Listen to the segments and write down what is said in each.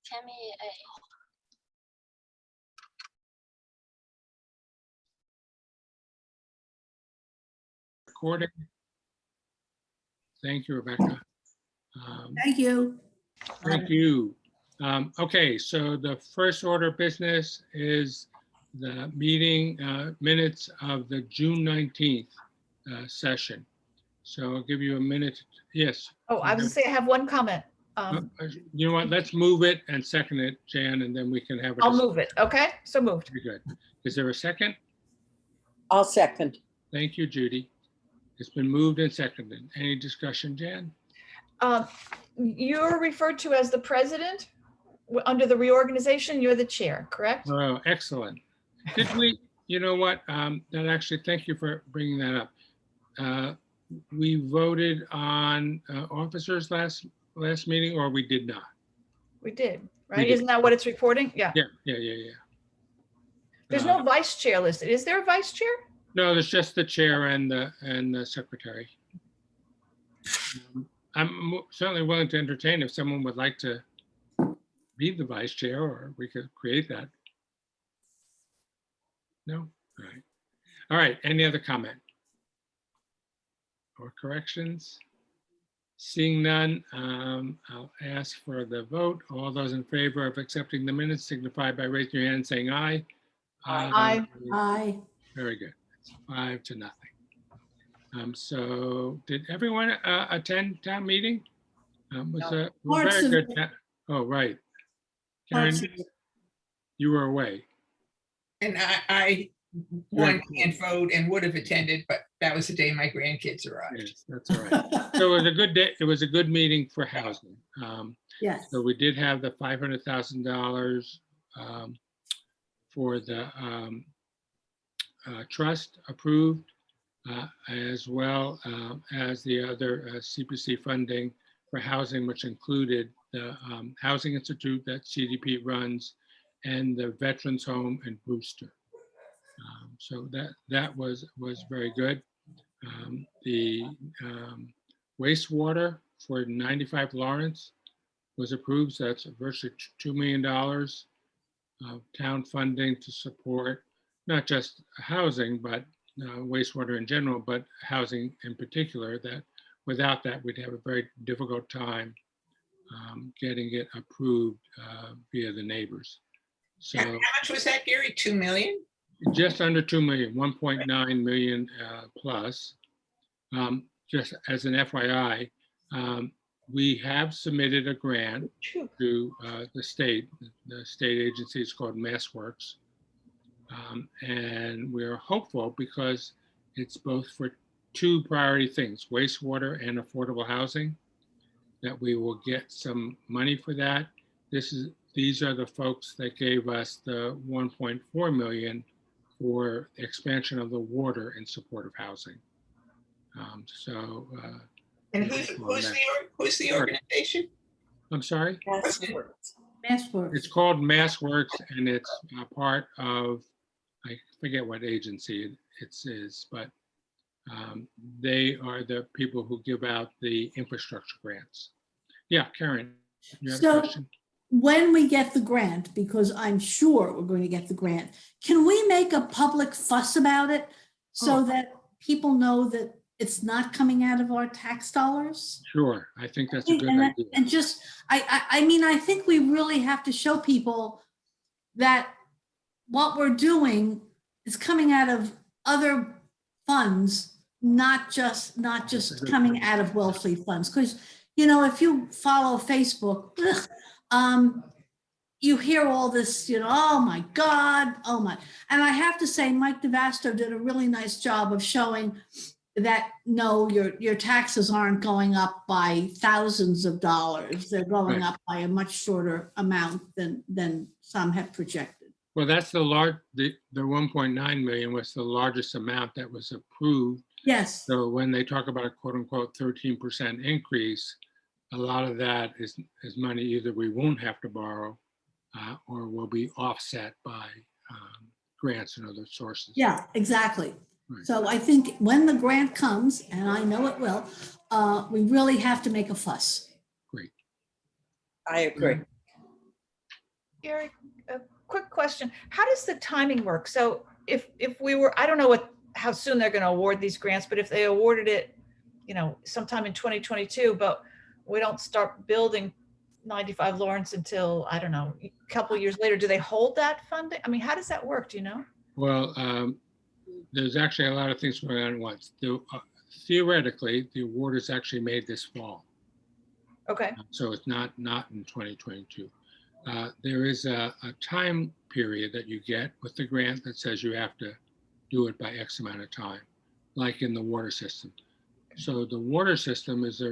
Tammy A. Recording. Thank you, Rebecca. Thank you. Thank you. Okay, so the first order of business is the meeting minutes of the June 19th session. So I'll give you a minute. Yes. Oh, I was gonna say, I have one comment. You know what? Let's move it and second it, Jan, and then we can have a I'll discussion. move it. Okay, so moved. Very good. Is there a second? I'll second. Thank you, Judy. It's been moved and seconded. Any discussion, Jan? You're referred to as the president under the reorganization. You're the chair, correct? Oh, excellent. Did we, you know what, that actually, thank you for bringing that up. We voted on officers last meeting, or we did not? We did, We right? did. Isn't that what it's reporting? Yeah. Yeah. There's no vice chair listed. Is there a vice chair? No, there's just the chair and the secretary. I'm certainly willing to entertain if someone would like to be the vice chair, or we could create that. No? All right. All right, any other comment? Or corrections? Seeing none, I'll ask for the vote. All those in favor of accepting the minutes signify by raising your hand and saying aye. Aye. Aye. Very good. It's 5-0. So did everyone attend town meeting? Was a Parts very of good. it. Oh, right. Karen, Parts of it. you were away. And I one can't vote and would have attended, but that was the day my grandkids arrived. Yes, that's all right. So it was a good day. It was a good meeting for housing. Yes. So we did have the $500,000 for the trust approved, as well as the other CPC funding for housing, which included the Housing Institute that CDP runs and the Veterans Home in Brewster. So that was very good. The wastewater for 95 Lawrence was approved. So that's virtually $2 million of town funding to support not just housing, but wastewater in general, but housing in particular. That without that, we'd have a very difficult time getting it approved via the neighbors. So How much was that, Gary? 2 million? just under 2 million, 1.9 million plus. Just as an FYI, we have submitted a grant to the state. The state agency is called MassWorks. And we're hopeful because it's both for two priority things, wastewater and affordable housing, that we will get some money for that. These are the folks that gave us the 1.4 million for expansion of the water in support of housing. And who's the organization? I'm sorry? MassWorks. It's called MassWorks, and it's a part of, I forget what agency it is, but they are the people who give out the infrastructure grants. Yeah, Karen, you have a So question? when we get the grant, because I'm sure we're going to get the grant, can we make a public fuss about it so that people know that it's not coming out of our tax dollars? Sure, I think that's a good And, idea. and just, I mean, I think we really have to show people that what we're doing is coming out of other funds, not just coming out of Wellfleet funds. Because, you know, if you follow Facebook, you hear all this, you know, oh my God, oh my. And I have to say, Mike DeVasto did a really nice job of showing that no, your taxes aren't going up by thousands of dollars. They're going up by a much shorter amount than some have projected. Well, that's the 1.9 million was the largest amount that was approved. Yes. So when they talk about a quote unquote 13% increase, a lot of that is money either we won't have to borrow or will be offset by grants and other sources. Yeah, exactly. Right. So I think when the grant comes, and I know it will, we really have to make a fuss. Great. I agree. Gary, a quick question. How does the timing work? So if we were, I don't know how soon they're going to award these grants, but if they awarded it, sometime in 2022, but we don't start building 95 Lawrence until, I don't know, a couple years later, do they hold that funding? I mean, how does that work? Do you know? Well, there's actually a lot of things going on at once. Theoretically, the award is actually made this fall, Okay. so it's not in 2022. There is a time period that you get with the grant that says you have to do it by X amount of time, like in the water system. So the water system is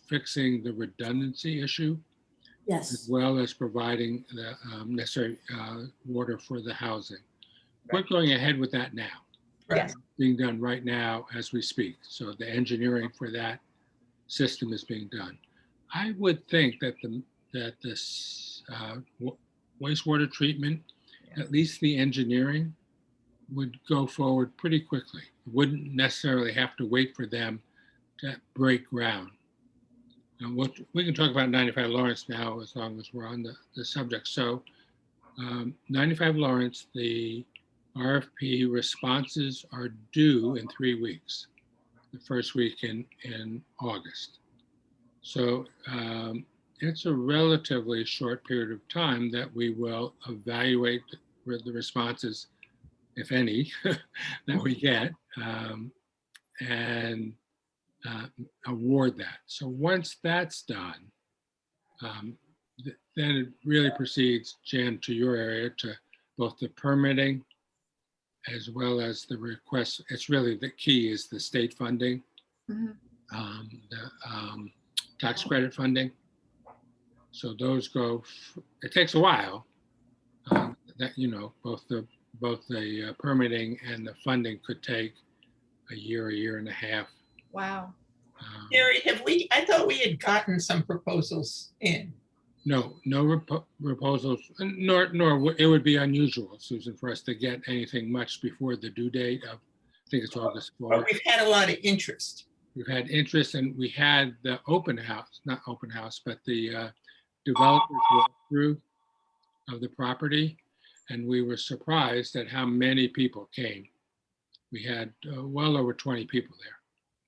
fixing the redundancy issue, as Yes. well as providing the necessary water for the housing. We're Right. going ahead with that now, Right. Yes. being done right now as we speak. So the engineering for that system is being done. I would think that this wastewater treatment, at least the engineering, would go forward pretty quickly. Wouldn't necessarily have to wait for them to break ground. And we can talk about 95 Lawrence now, as long as we're on the subject. So 95 Lawrence, the RFP responses are due in 3 weeks, the first week in August. So it's a relatively short period of time that we will evaluate the responses, if any, that we get, and award that. So once that's done, then it really proceeds, Jan, to your area, to both the permitting as well as the request. It's really the key is the state funding, Mhm. the tax credit funding. So those go, it takes a while. Both the permitting and the funding could take a year and a half. Wow. Gary, I thought we had gotten some proposals in. No proposals, nor it would be unusual, Susan, for us to get anything much before the due date of, I think it's August 4th. But we've had a lot of interest. We've had interest, and we had the open house, not open house, but the developers walkthrough of the property, and we were surprised at how many people came. We had well over 20 people there,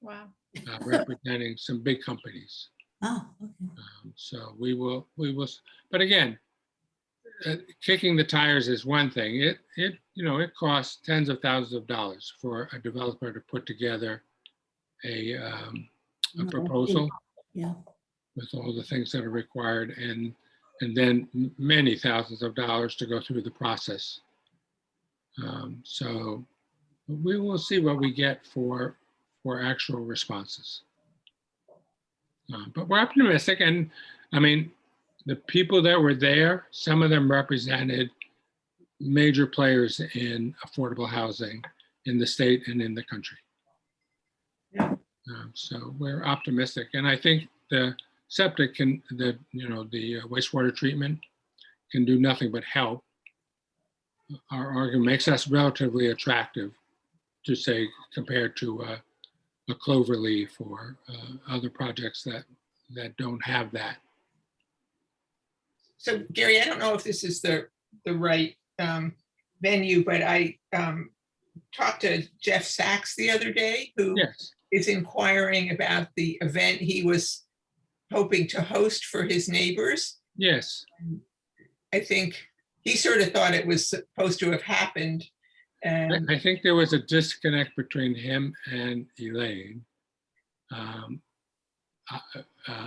Wow. representing some big companies. Oh, okay. So we will, but again, kicking the tires is one thing. It costs tens of thousands of dollars for a developer to put together a proposal Yeah. with all the things that are required, and then many thousands of dollars to go through the process. So we will see what we get for actual responses. But we're optimistic, and I mean, the people that were there, some of them represented major players in affordable housing in the state and in the country. Yeah. So we're optimistic, and I think the septic the wastewater treatment can do nothing but help. Our argument makes us relatively attractive to say compared to a Cloverleaf or other projects that don't have that. So Gary, I don't know if this is the right venue, but I talked to Jeff Sachs the other day, who Yes. is inquiring about the event he was hoping to host for his neighbors. Yes. I think he sort of thought it was supposed to have happened. And I think there was a disconnect between him and Elaine.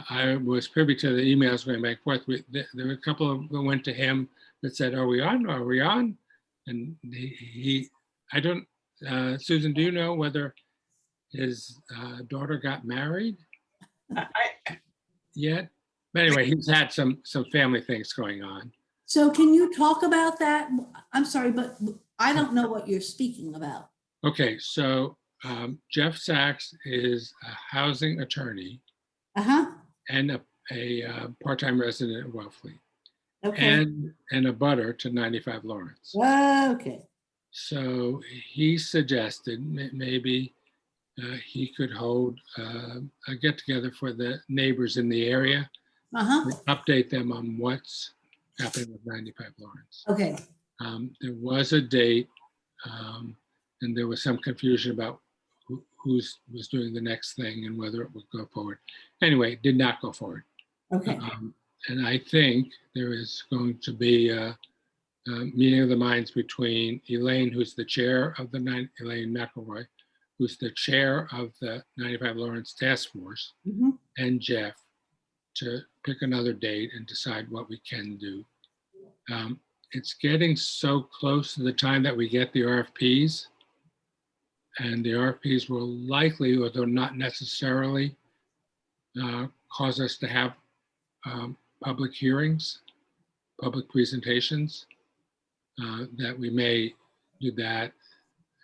I was privy to the emails going back and forth. There were a couple of that went to him that said, "Are we on? Are we on?" And I don't. Susan, do you know whether his daughter got married yet? But anyway, he's had some family things going on. So can you talk about that? I'm sorry, but I don't know what you're speaking about. Okay, so Jeff Sachs is a housing attorney Uh-huh. and a part-time resident of Wellfleet, Okay. and a butter to 95 Lawrence. Okay. So he suggested maybe he could hold a get-together for the neighbors in the area Uh-huh, update them on what's happening with 95 Lawrence. okay, There was a date, and there was some confusion about who was doing the next thing and whether it would go forward. Anyway, it did not go forward. okay. And I think there is going to be a meeting of the minds between Elaine, who's the chair of Elaine McElroy, who's the chair of the 95 Lawrence Task Force, Mhm. and Jeff to pick another date and decide what we can do. It's getting so close to the time that we get the RFPs, and the RFPs will likely, although not necessarily, cause us to have public hearings, public presentations, that we may do that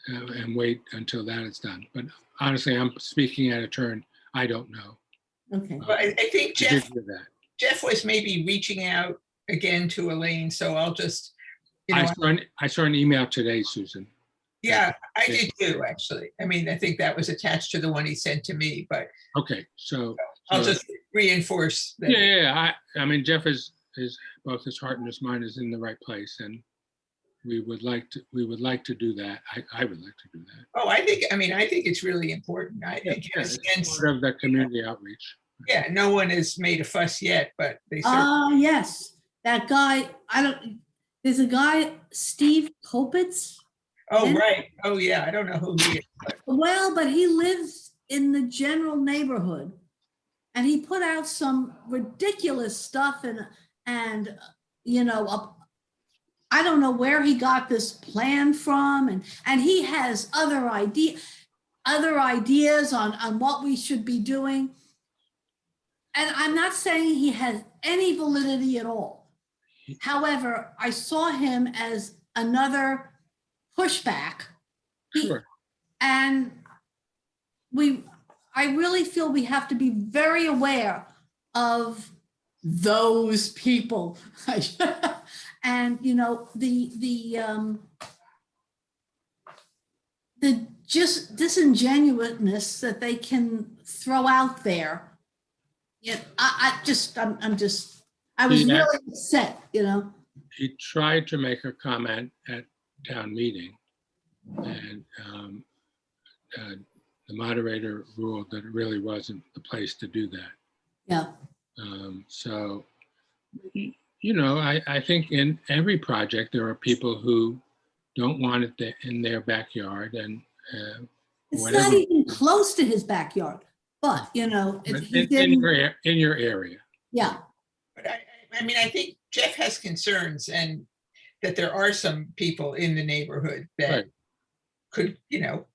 and wait until that is done. But honestly, I'm speaking out of turn. I don't know. Okay, Well, I think I did Jeff do that. Jeff was maybe reaching out again to Elaine, so I'll just, you know, I saw an email today, Susan. yeah, I did too, actually. I mean, I think that was attached to the one he sent to me, but Okay, so. I'll so- just reinforce that. Yeah. I mean, Jeff is both his heart and his mind is in the right place, and we would like to do that. I would like to do that. Oh, I think it's really important. I think in a It's sense, part of the community outreach. yeah, no one has made a fuss yet, but they certainly, yes, that guy, there's a guy, Steve Kopitz. oh, right. Oh, yeah, I don't know who he is. Well, but he lives in the general neighborhood. And he put out some ridiculous stuff and I don't know where he got this plan from, and he has other ideas on what we should be doing. And I'm not saying he has any validity at all. However, I saw him as another pushback. Sure. And I really feel we have to be very aware of those people. And, the just disingenuousness that they can throw out there. Yeah, I was Yeah. really upset, He tried to make a comment at town meeting, and the moderator ruled that it really wasn't the place to do that. Yeah. So, I think in every project, there are people who don't want it in their backyard, and It's whatever. not even close to his backyard, but, he in didn't, your area. yeah. But I think Jeff has concerns and that there are some people in the neighborhood that Right. could,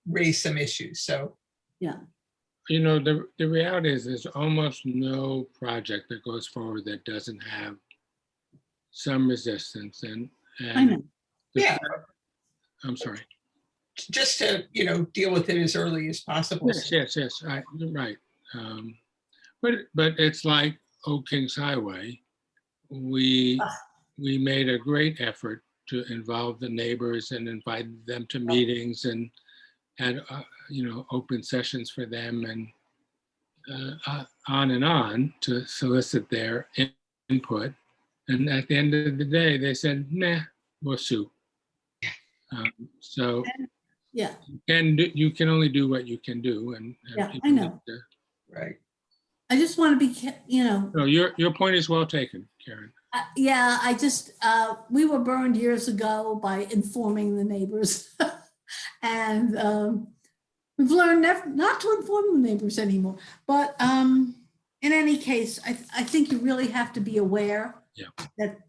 raise some issues. So, The reality is there's almost no project that goes forward that doesn't have some resistance, and I know. yeah, I'm sorry. just to, deal with it as early as possible. Yes. You're right. But it's like Old Kings Highway. We made a great effort to involve the neighbors and invite them to meetings and had open sessions for them and on to solicit their input. And at the end of the day, they said, "Nah, we'll sue." So Yeah, you can only do what you can do, and Yeah, I people know. need to- Right. I just want to be, No, your point is well taken, Karen. yeah, I just, we were burned years ago by informing the neighbors. And we've learned not to inform the neighbors anymore. But in any case, I think you really have to be aware that,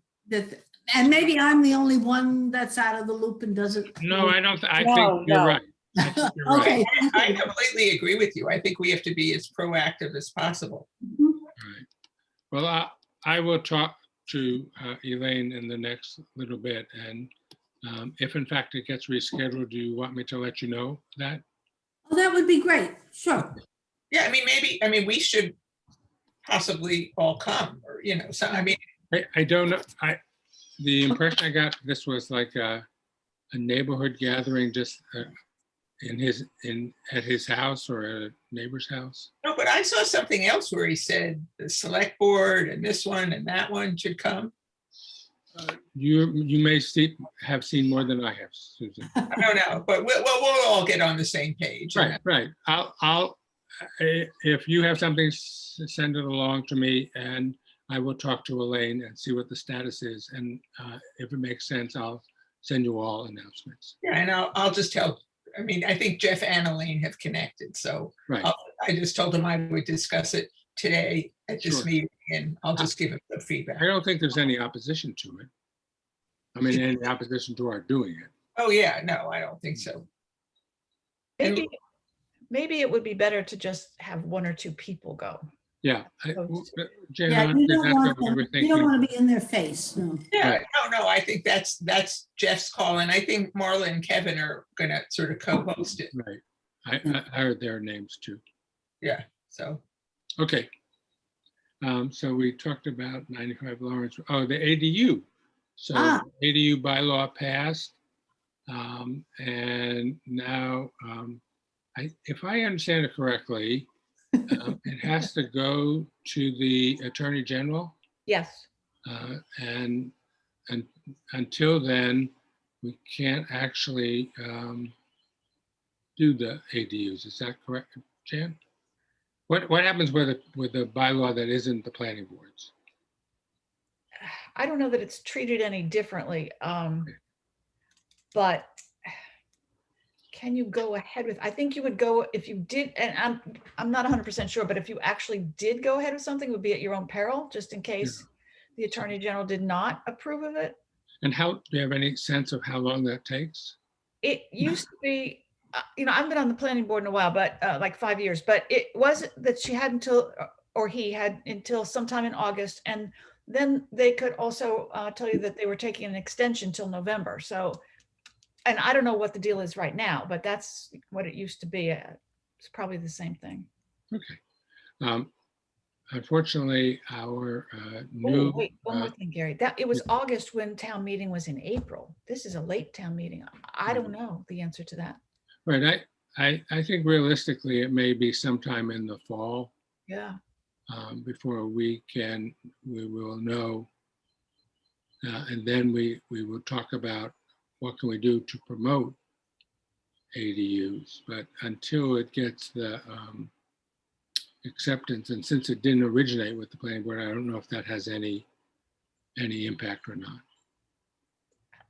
and maybe I'm the only one that's out of the loop and doesn't. No, I don't. I No, think you're no. right. I think you're right. Okay. I completely agree with you. I think we have to be as proactive as possible. Right. Well, I will talk to Elaine in the next little bit, and if in fact it gets rescheduled, do you want me to let you know that? Oh, that would be great. Sure. Yeah, we should possibly all come, or, so, I don't know. The impression I got, this was like a neighborhood gathering, just at his house or at a neighbor's house? No, but I saw something else where he said the select board and this one and that one should come. You may have seen more than I have, Susan. I don't know, but we'll all get on the same page. Right. If you have something, send it along to me and I will talk to Elaine and see what the status is. And if it makes sense, I'll send you all announcements. Yeah, and I'll just tell, I mean, I think Jeff and Elaine have connected, so Right. I just told them I would discuss it today at this Sure. meeting, and I'll just give them the feedback. I don't think there's any opposition to it. I mean, any opposition to our doing it. Oh, yeah, no, I don't think so. And- Maybe it would be better to just have one or two people go. Yeah. Jan, Yeah, you don't want we were them, you don't thinking. want to be in their face. No. Yeah, no, I think that's Jeff's call, and I think Marla and Kevin are gonna sort of co-host it, Right. I heard their names too. so. Okay. So we talked about 95 Lawrence. Oh, the ADU. So ADU bylaw passed. And now, if I understand it correctly, it has to go to the Attorney General. Yes, And until then, we can't actually do the ADUs. Is that correct, Jan? What happens with the bylaw that isn't the planning boards? I don't know that it's treated any differently. But can you go ahead with, I think you would go if you did, and I'm not 100% sure, but if you actually did go ahead with something, it would be at your own peril, just in case the Attorney General did not approve of it. And do you have any sense of how long that takes? It used to be, I've been on the planning board in a while, but like 5 years, but it wasn't that she had until, or he had until sometime in August. And then they could also tell you that they were taking an extension till November. So, and I don't know what the deal is right now, but that's what it used to be. It's probably the same thing. Okay. Unfortunately, our Oh, new, wait, one more thing, Gary. It was August when town meeting was in April. This is a late town meeting. I don't know the answer to that. right, I think realistically, it may be sometime in the fall Yeah. before we will know. And then we will talk about what can we do to promote ADUs, but until it gets the acceptance, and since it didn't originate with the planning board, I don't know if that has any impact or not.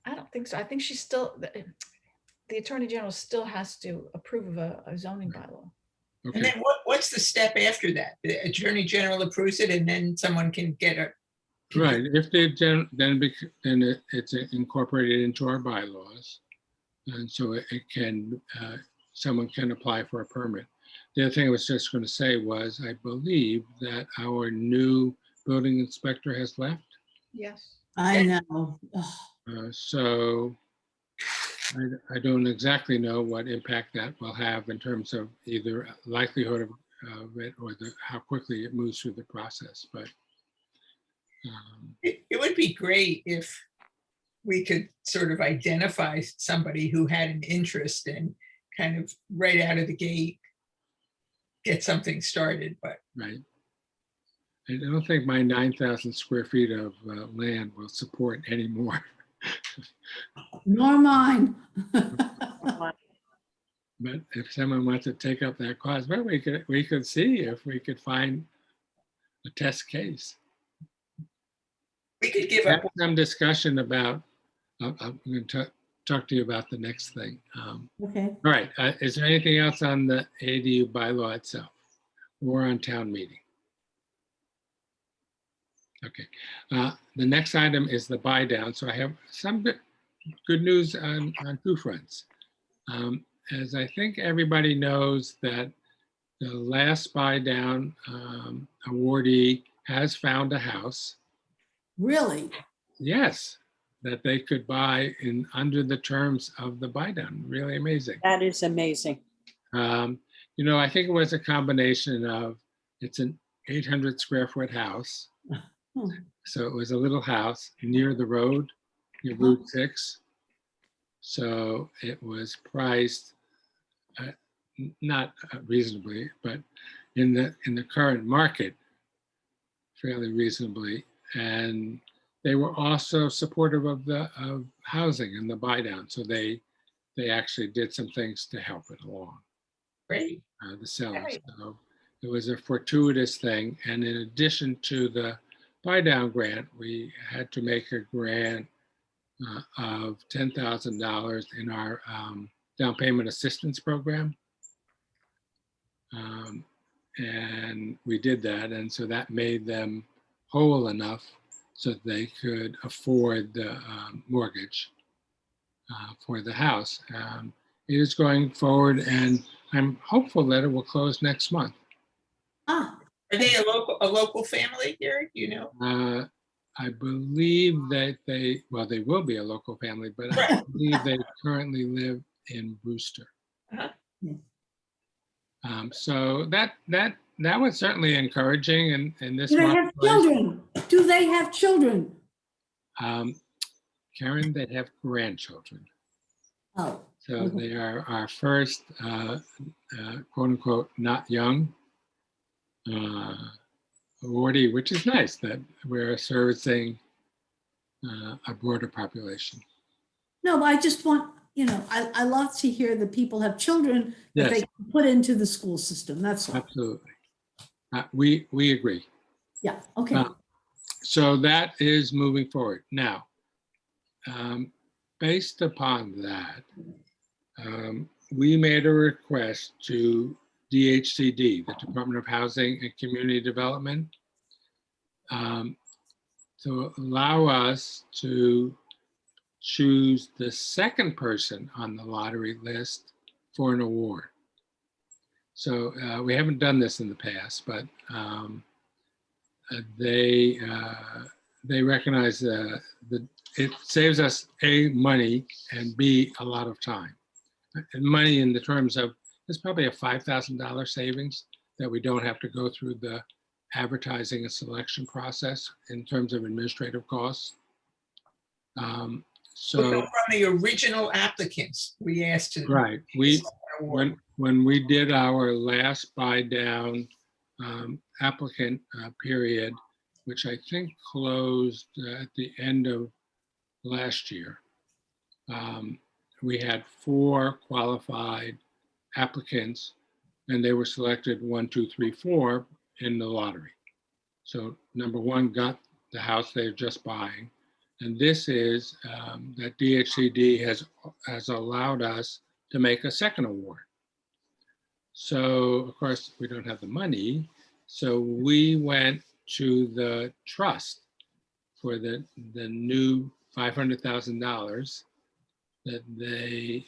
I don't think so. I think she's still, the Attorney General still has to approve of a zoning bylaw. And Okay, then what's the step after that? The Attorney General approves it and then someone can get a. right. If then it's incorporated into our bylaws, and so it can someone can apply for a permit. The other thing I was just going to say was I believe that our new building inspector has left. Yes. I know. Ugh. So I don't exactly know what impact that will have in terms of either likelihood of it or how quickly it moves through the process. But It would be great if we could sort of identify somebody who had an interest and kind of right out of the gate get something started, but. right. I don't think my 9,000 square feet of land will support any more. Nor mine. But if someone wants to take up that cause, well, we could see if we could find a test case. We could give Have up, some discussion about, I'm going to talk to you about the next thing. Okay. All right, is there anything else on the ADU bylaw itself or on town meeting? Okay, the next item is the buy down. So I have some good news on two fronts. As I think everybody knows that the last buy down awardee has found a house. Really? Yes, that they could buy in under the terms of the buy down. Really amazing. That is amazing. I think it was a combination of, it's an 800 square foot house. So it was a little house near the road, near Route 6. So it was priced not reasonably, but in the current market, fairly reasonably. And they were also supportive of housing and the buy down. So they actually did some things to help it along, Great. the sellers. Right. So it was a fortuitous thing. And in addition to the buy down grant, we had to make a grant of $10,000 in our down payment assistance program. And we did that. And so that made them whole enough so that they could afford the mortgage for the house. It is going forward, and I'm hopeful that it will close next month. Ah, Are they a local family here? You know? I believe that they will be a local family, but I believe they currently live in Brewster. Uh-huh. So that was certainly encouraging in this do they have marketplace. children? Do they have children? Karen, they have grandchildren. Oh, So Mhm. they are our first, quote unquote, not young awardee, which is nice that we're servicing a broader population. no, but I just want, I love to hear that people have children that they Yes, can put into the school system. That's all. absolutely. We agree. Yeah, okay. So that is moving forward. Now, based upon that, we made a request to DHCD, the Department of Housing and Community Development, to allow us to choose the second person on the lottery list for an award. So we haven't done this in the past, but they recognize that it saves us A, money, and B, a lot of time. And money in the terms of, it's probably a $5,000 savings that we don't have to go through the advertising and selection process in terms of administrative costs. So from the original applicants, we asked to. Right, when we did our last buy down applicant period, which I think closed at the end of last year, we had 4 qualified applicants, and they were selected 1, 2, 3, 4 in the lottery. So number 1 got the house they're just buying, and this is that DHCD has allowed us to make a second award. So of course we don't have the money, so we went to the trust for the new $500,000 that they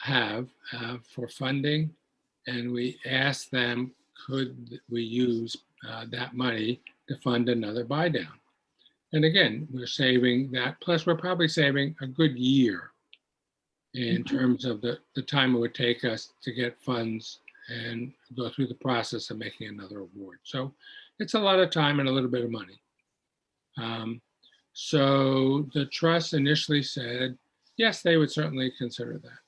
have for funding, and we asked them, could we use that money to fund another buy down? And again, we're saving that, plus we're probably saving a good year in terms of the time it would take us to get funds and go through the process of making another award. So it's a lot of time and a little bit of money. So the trust initially said, yes, they would certainly consider that.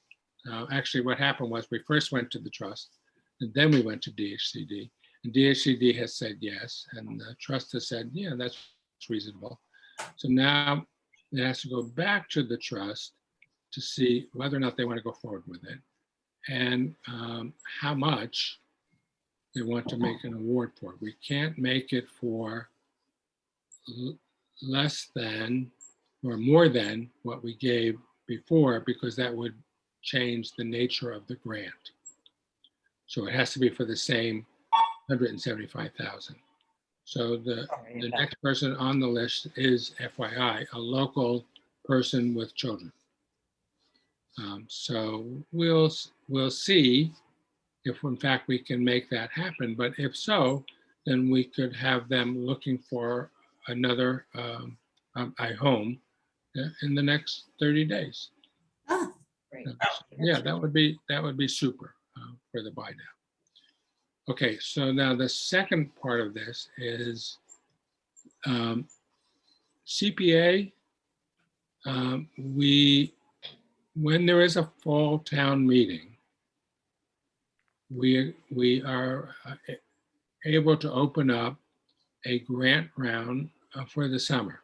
Actually, what happened was we first went to the trust, and then we went to DHCD. And DHCD has said yes, and the trust has said, yeah, that's reasonable. So now it has to go back to the trust to see whether or not they want to go forward with it, and how much they want to make an award for. We can't make it for less than or more than what we gave before, because that would change the nature of the grant. So it has to be for the same 175,000. So the next person on the list is, FYI, a local person with children. So we'll see if in fact we can make that happen. But if so, then we could have them looking for another home in the next 30 days. Ah, Great. Yeah, that would be super for the buy down. Okay, so now the second part of this is CPA. when there is a fall town meeting, we are able to open up a grant round for the summer.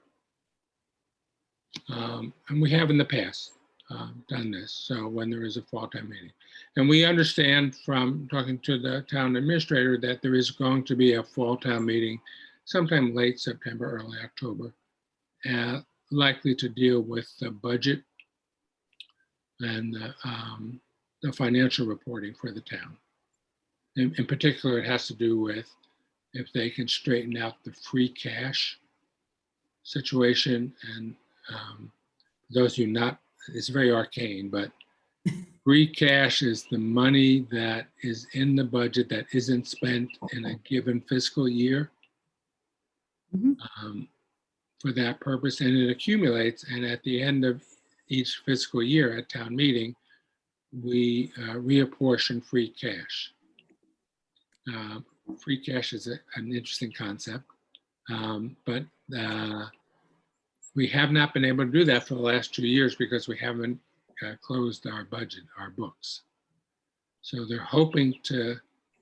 And we have in the past done this, so when there is a fall town meeting. And we understand from talking to the town administrator that there is going to be a fall town meeting sometime late September, early October, likely to deal with the budget and the financial reporting for the town. In particular, it has to do with if they can straighten out the free cash situation. And those of you not, it's very arcane, but free cash is the money that is in the budget that isn't spent in a given fiscal year Mhm. for that purpose, and it accumulates. And at the end of each fiscal year at town meeting, we reapportion free cash. Free cash is an interesting concept, but we have not been able to do that for the last 2 years because we haven't closed our budget, our books. So they're hoping to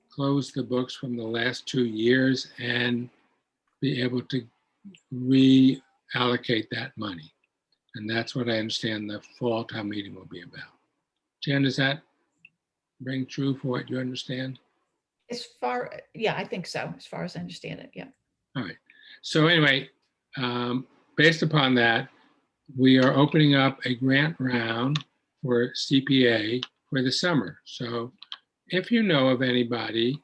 close the books from the last 2 years and be able to reallocate that money. And that's what I understand the fall town meeting will be about. Jen, does that ring true for what you understand? Yeah, I think so, as far as I understand it, yeah. All right. So anyway, based upon that, we are opening up a grant round for CPA for the summer. So if you know of anybody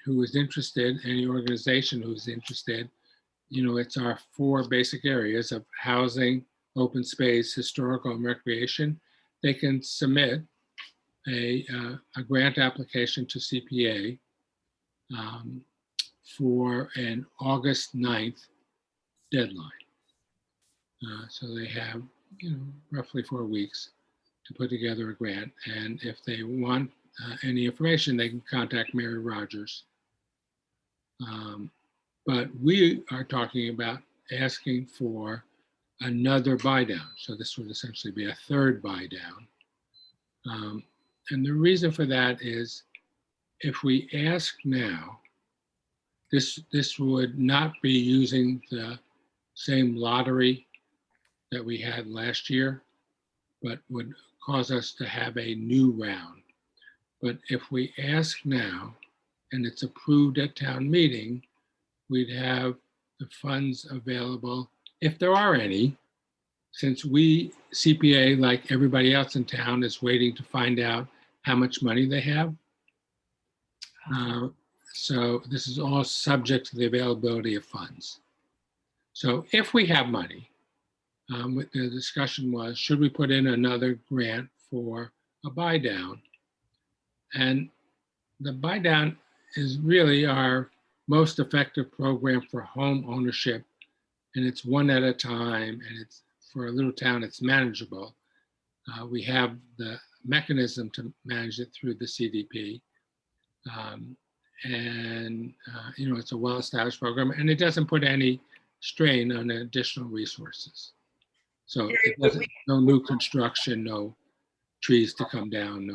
who is interested, any organization who's interested, you know, it's our 4 basic areas of housing, open space, historical, and recreation. They can submit a grant application to CPA for an August 9th deadline. So they have, you know, roughly 4 weeks to put together a grant. And if they want any information, they can contact Mary Rogers. But we are talking about asking for another buy down. So this would essentially be a 3rd buy down. And the reason for that is if we ask now, this would not be using the same lottery that we had last year, but would cause us to have a new round. But if we ask now and it's approved at town meeting, we'd have the funds available, if there are any, since we, CPA, like everybody else in town, is waiting to find out how much money they have. So this is all subject to the availability of funds. So if we have money, the discussion was, should we put in another grant for a buy down? And the buy down is really our most effective program for home ownership. And it's one at a time, and it's, for a little town, it's manageable. We have the mechanism to manage it through the CDP. You know, it's a well-established program, and it doesn't put any strain on additional resources. So it doesn't, no new construction, no trees to come down,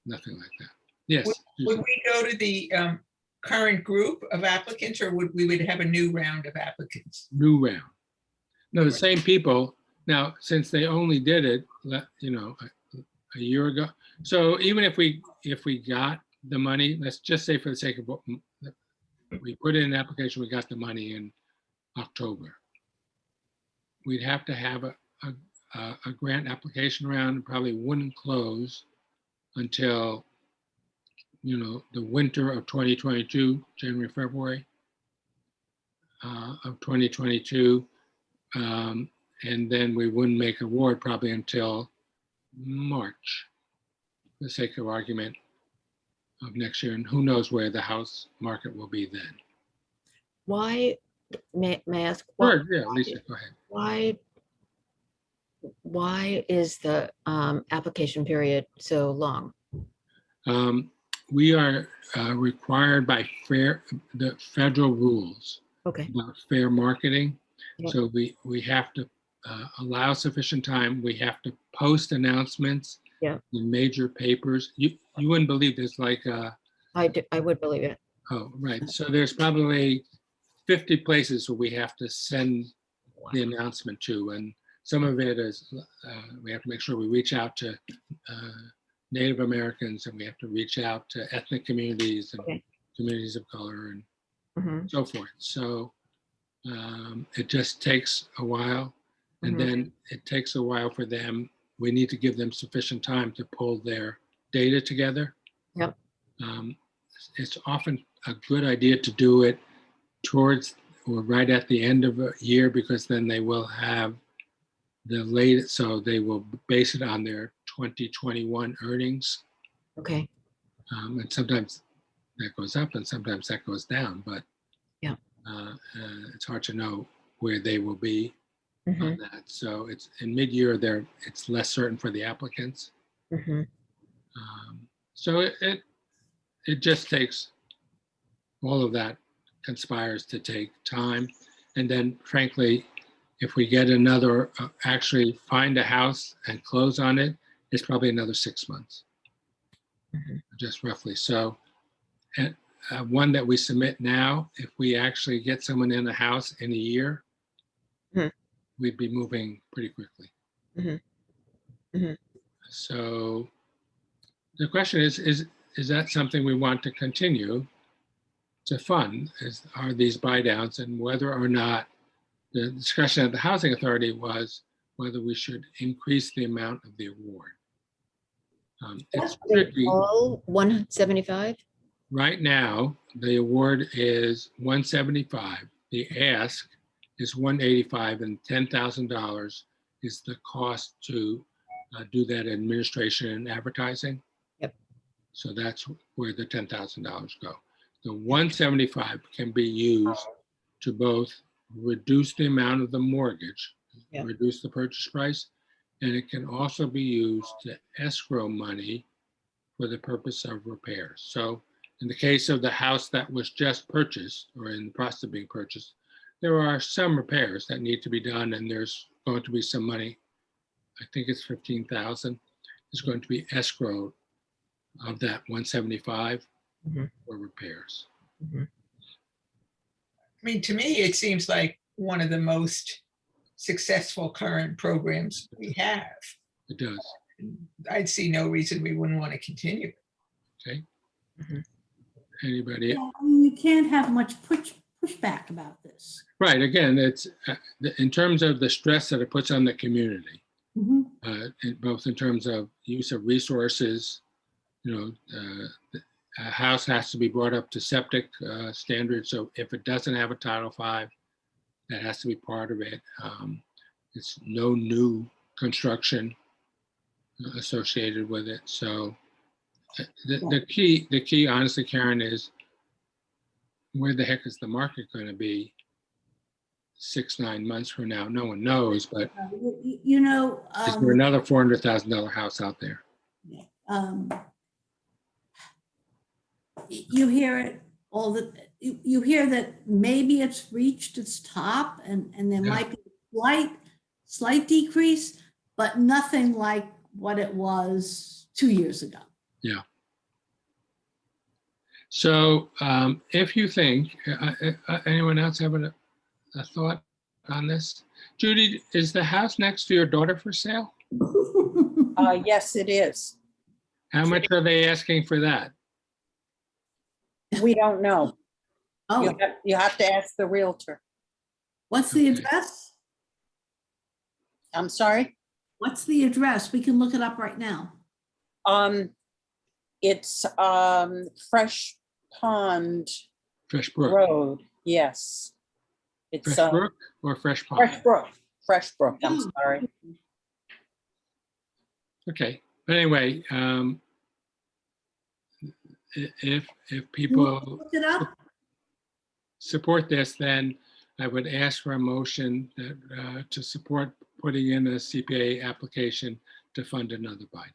nothing like that. Yes. Would we go to the current group of applicants, or would we have a new round of applicants? New round. No, the same people. Now, since they only did it, you know, a year ago. So even if we got the money, let's just say for the sake of what we put in an application, we got the money in October. We'd have to have a grant application round, probably wouldn't close until, you know, the winter of 2022, January, February of 2022. And then we wouldn't make award probably until March, for the sake of argument, of next year. And who knows where the house market will be then. Why, may I ask? Sure, yeah, Lisa, go ahead. Why is the application period so long? We are required by the federal rules Okay. about fair marketing. Yep. So we have to allow sufficient time. We have to post announcements Yeah. in major papers. You wouldn't believe there's like, I would believe it. oh, right. So there's probably 50 places where we have to send the announcement to. And some of it is, we have to make sure we reach out to Native Americans, and we have to reach out to ethnic communities and Okay. communities of color and Mhm, so forth. So it just takes a while. And Mhm. then it takes a while for them. We need to give them sufficient time to pull their data together. Yep. It's often a good idea to do it towards or right at the end of a year, because then they will have the latest, so they will base it on their 2021 earnings. Okay. And sometimes that goes up and sometimes that goes down, but Yeah. it's hard to know where they will be Mhm, on that. So it's in mid-year there, it's less certain for the applicants. mhm. So it just takes, all of that conspires to take time. And then frankly, if we get another, actually find a house and close on it, it's probably another 6 months, Mhm. just roughly. So and one that we submit now, if we actually get someone in a house in a year, Mhm. we'd be moving pretty quickly. Mhm. Mhm. So the question is that something we want to continue to fund? Are these buy downs, and whether or not the discussion at the Housing Authority was whether we should increase the amount of the award. It's Are they tricky. all 175? Right now, the award is 175. The ask is 185, and $10,000 is the cost to do that administration and advertising. Yep. So that's where the $10,000 go. The 175 can be used to both reduce the amount of the mortgage, Yep. reduce the purchase price, and it can also be used to escrow money for the purpose of repairs. So in the case of the house that was just purchased or in the process of being purchased, there are some repairs that need to be done, and there's going to be some money. I think it's 15,000 is going to be escrowed of that 175 Mhm. for repairs. Mhm. I mean, to me, it seems like one of the most successful current programs we have. It does. I'd see no reason we wouldn't want to continue. Okay. Mhm. Anybody? Yeah, I mean, you can't have much pushback about this. Right. Again, it's in terms of the stress that it puts on the community, Mhm. both in terms of use of resources. A house has to be brought up to septic standards. So if it doesn't have a Title V, that has to be part of it. It's no new construction associated with it. So the key, honestly, Karen, is where the heck is the market going to be 6-9 months from now? No one knows, but You know, is there another $400,000 house out there? um, you hear it all you hear that maybe it's reached its top and there Yeah. might be a slight decrease, but nothing like what it was 2 years ago. Yeah. So if you think, anyone else have a thought on this? Judy, is the house next to your daughter for sale? Yes, it is. How much are they asking for that? We don't know. Oh, You have to ask the realtor. what's the Okay. address? I'm sorry. What's the address? We can look it up right now. It's Fresh Pond Fresh Brook? Road. Yes. It's Fresh Brook or Fresh Pond? Fresh Brook. Fresh Brook. I'm sorry. Okay, but anyway, if You people look it up? support this, then I would ask for a motion that, to support putting in a CPA application to fund another buy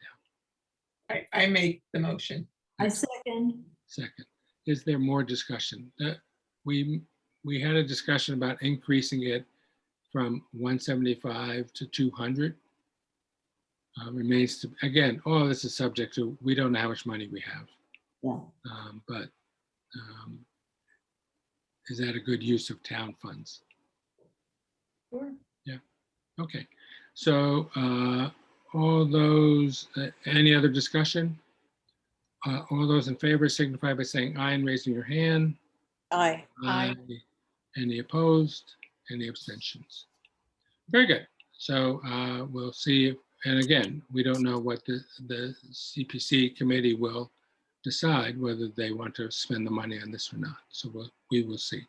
down. I make the motion. I second. Second, is there more discussion? We had a discussion about increasing it from 175 to 200. Remains to, again, all this is subject to, we don't know how much money we have. Yeah. But is that a good use of town funds? Sure. Okay, so all those, any other discussion? All those in favor signify by saying aye and raising your hand. Aye. Aye. Any opposed? Any abstentions? Very good. So we'll see. And again, we don't know what the CPC committee will decide, whether they want to spend the money on this or not. So we will see.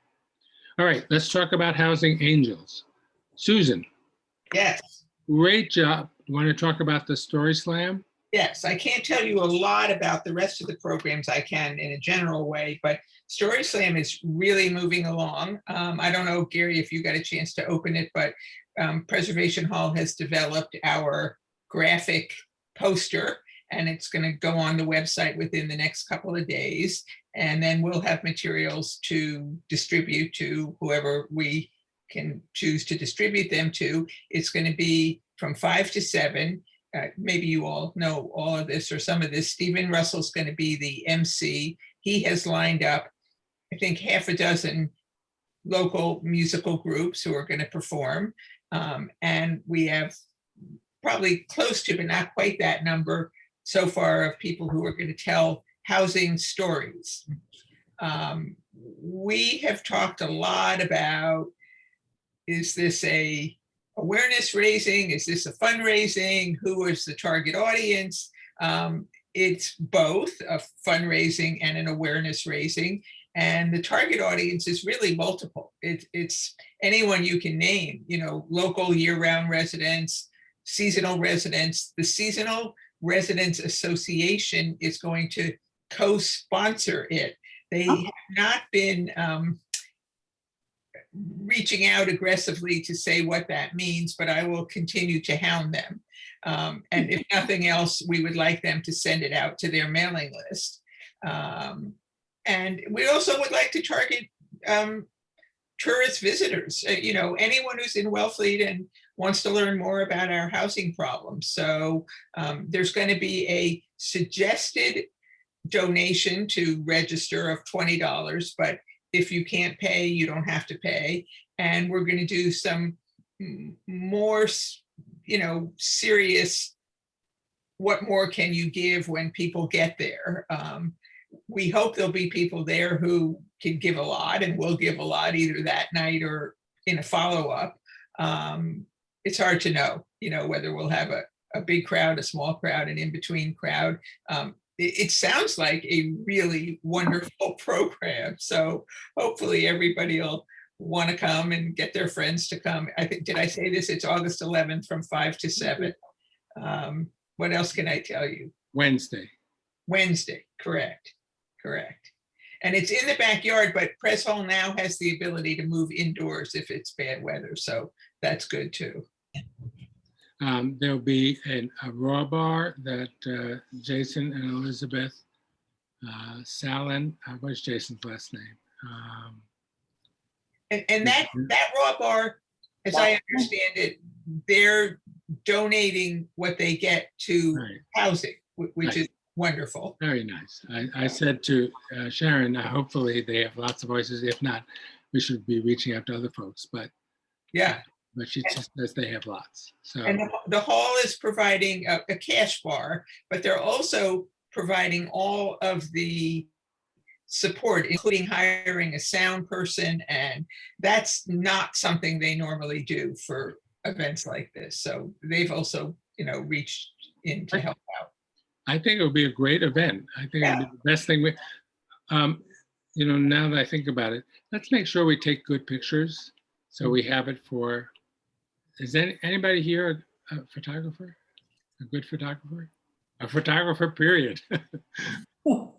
All right, let's talk about Housing Angels. Susan, Yes, great job. You want to talk about the Story Slam? yes. I can't tell you a lot about the rest of the programs. I can in a general way, but Story Slam is really moving along. I don't know, Gary, if you got a chance to open it, but Preservation Hall has developed our graphic poster, and it's going to go on the website within the next couple of days. And then we'll have materials to distribute to whoever we can choose to distribute them to. It's going to be from 5 to 7. Maybe you all know all of this or some of this. Stephen Russell's going to be the MC. He has lined up, I think, half a dozen local musical groups who are going to perform. And we have probably close to, but not quite that number so far, of people who are going to tell housing stories. We have talked a lot about, is this a awareness raising? Is this a fundraising? Who is the target audience? It's both a fundraising and an awareness raising. And the target audience is really multiple. It's anyone you can name, local year-round residents, seasonal residents. The Seasonal Residents Association is going to co-sponsor it. They have not been reaching out aggressively to say what that means, but I will continue to hound them. And if nothing else, we would like them to send it out to their mailing list. And we also would like to target tourist visitors, anyone who's in Wellfleet and wants to learn more about our housing problems. So there's going to be a suggested donation to register of $20, but if you can't pay, you don't have to pay. And we're going to do some more, serious, what more can you give when people get there? We hope there'll be people there who can give a lot and will give a lot either that night or in a follow-up. It's hard to know, whether we'll have a big crowd, a small crowd, an in-between crowd. It sounds like a really wonderful program. So hopefully everybody will want to come and get their friends to come. I think, did I say this? It's August 11th from 5 to 7. What else can I tell you? Wednesday. Wednesday, correct. And it's in the backyard, but Press Hall now has the ability to move indoors if it's bad weather. So that's good too. There'll be a raw bar that Jason and Elizabeth Salen, what's Jason's last name? And that raw bar, as I understand it, they're donating what they get to housing, which is wonderful. Very nice. I said to Sharon, hopefully they have lots of voices. If not, we should be reaching out to other folks. But she just says they have lots. So, and the hall is providing a cash bar, but they're also providing all of the support, including hiring a sound person. And that's not something they normally do for events like this. So they've also, reached in to help out. I think it would be a great event. I think it would be the best thing. Now that I think about it, let's make sure we take good pictures. So we have it for, is anybody here a photographer? A good photographer? A photographer, period. We'll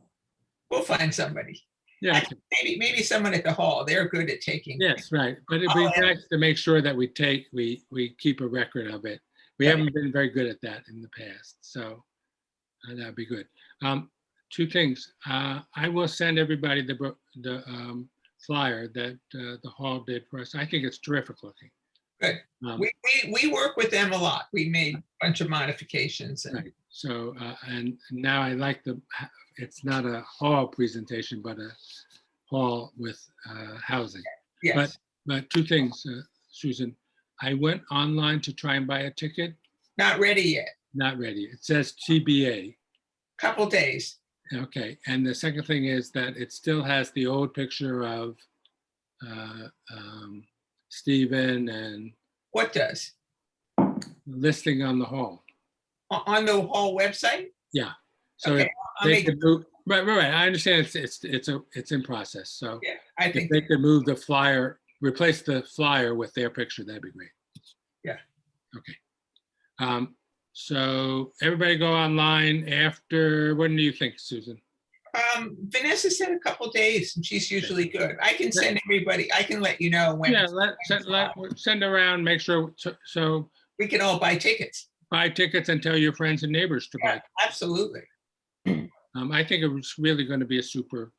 find somebody. Yeah. Maybe someone at the hall. They're good at taking. Yes, right. But it'd be nice to make sure that we keep a record of it. We haven't been very good at that in the past. So that'd be good. Two things. I will send everybody the flyer that the hall did for us. I think it's terrific looking. Good. Um, We work with them a lot. We made a bunch of modifications and Right, so, and now I like it's not a hall presentation, but a hall with housing. yes, But two things, Susan, I went online to try and buy a ticket, not ready yet. not ready. It says TBA. Couple days. Okay, and the second thing is that it still has the old picture of Stephen and What does? listing on the hall. On the hall website? Yeah. So Okay, if I'll they make, could move, right. I understand it's in process. So yeah, I if think, they could move the flyer, replace the flyer with their picture, that'd be great. Yeah. Okay. So everybody go online after, when do you think, Susan? Vanessa said a couple days and she's usually good. I can send everybody, I can let you know when Yeah, send around, make sure, so we can all buy tickets. buy tickets and tell your friends and neighbors to buy. Absolutely. I think it was really going to be a super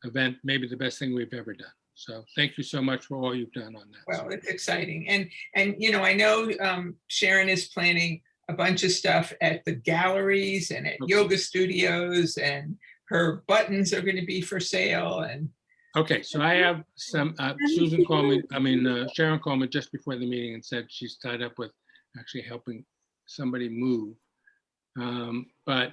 event, maybe the best thing we've ever done. So thank you so much for all you've done on that. Well, it's exciting. And I know Sharon is planning a bunch of stuff at the galleries and at Okay. yoga studios, and her buttons are going to be for sale. And Okay, so I have some, Susan called me, Sharon called me just before the meeting and said she's tied up with actually helping somebody move. But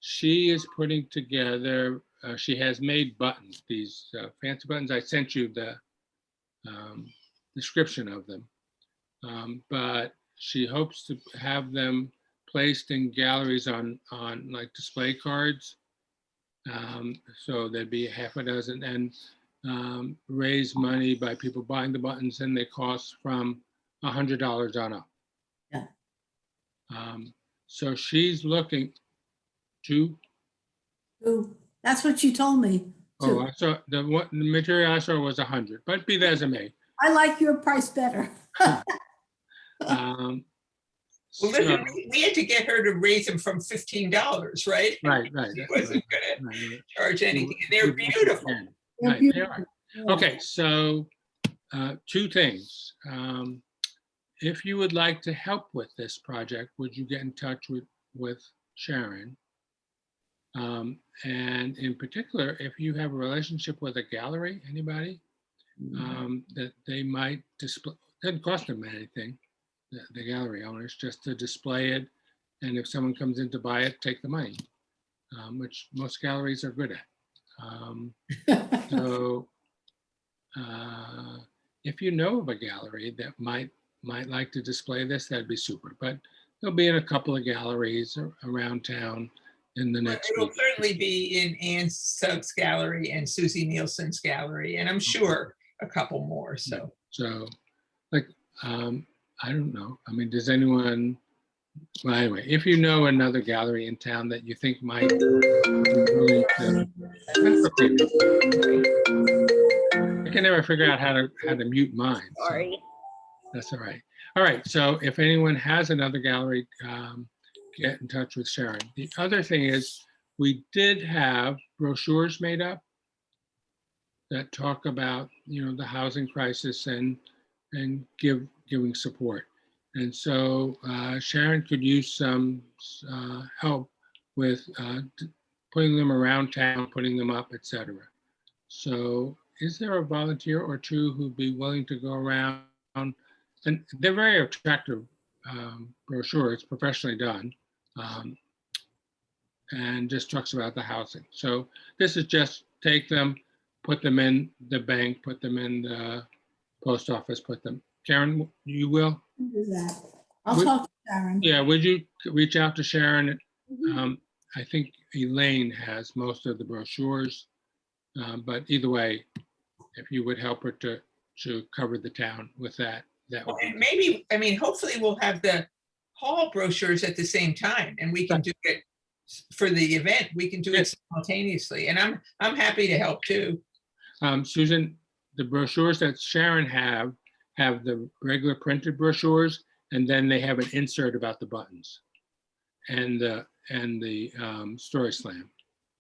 she is putting together, she has made buttons, these fancy buttons. I sent you the description of them. But she hopes to have them placed in galleries on like display cards. So there'd be half a dozen, and raise money by people buying the buttons, and they cost from $100 on up. Yeah. So she's looking to, Ooh, that's what you told me. oh, too. I saw the material I saw was 100, but be that as it may. I like your price better. Um, well, listen, so- we had to get her to raise them from $15, right? Right. She wasn't gonna right. charge anything. And they're beautiful. They're Right, they beautiful. are. Yeah. Okay, so two things. If you would like to help with this project, would you get in touch with Sharon? And in particular, if you have a relationship with a gallery, anybody, that they might display, doesn't cost them anything, the gallery owners, just to display it. And if someone comes in to buy it, take the money, which most galleries are good at. So if you know of a gallery that might like to display this, that'd be super. But they'll be in a couple of galleries around town in the next It'll week. certainly be in Ann Suggs Gallery and Susie Nielsen's gallery, and I'm sure a couple more. So So, like, I don't know. I mean, does anyone? Well, anyway, if you know another gallery in town that you think might be willing to, that's okay. I can never figure out how to mute mine. so Sorry. that's all right. All right. So if anyone has another gallery, get in touch with Sharon. The other thing is, we did have brochures made up that talk about, the housing crisis and giving support. And so Sharon could use some help with putting them around town, putting them up, etc. So is there a volunteer or two who'd be willing to go around? And they're very attractive brochures, professionally done, and just talks about the housing. So this is just take them, put them in the bank, put them in the post office, put them. Karen, you will? Do that. I'll Would- talk to Sharon. Yeah, would you reach out to Sharon? I think Elaine has most of the brochures, but either way, if you would help her to cover the town with that would well, be and maybe, I mean, hopefully we'll have the hall brochures at the same time, and we can do it for the event. We can do it simultaneously, and I'm happy to help too. Susan, the brochures that Sharon have the regular printed brochures, and then they have an insert about the buttons and the story slam.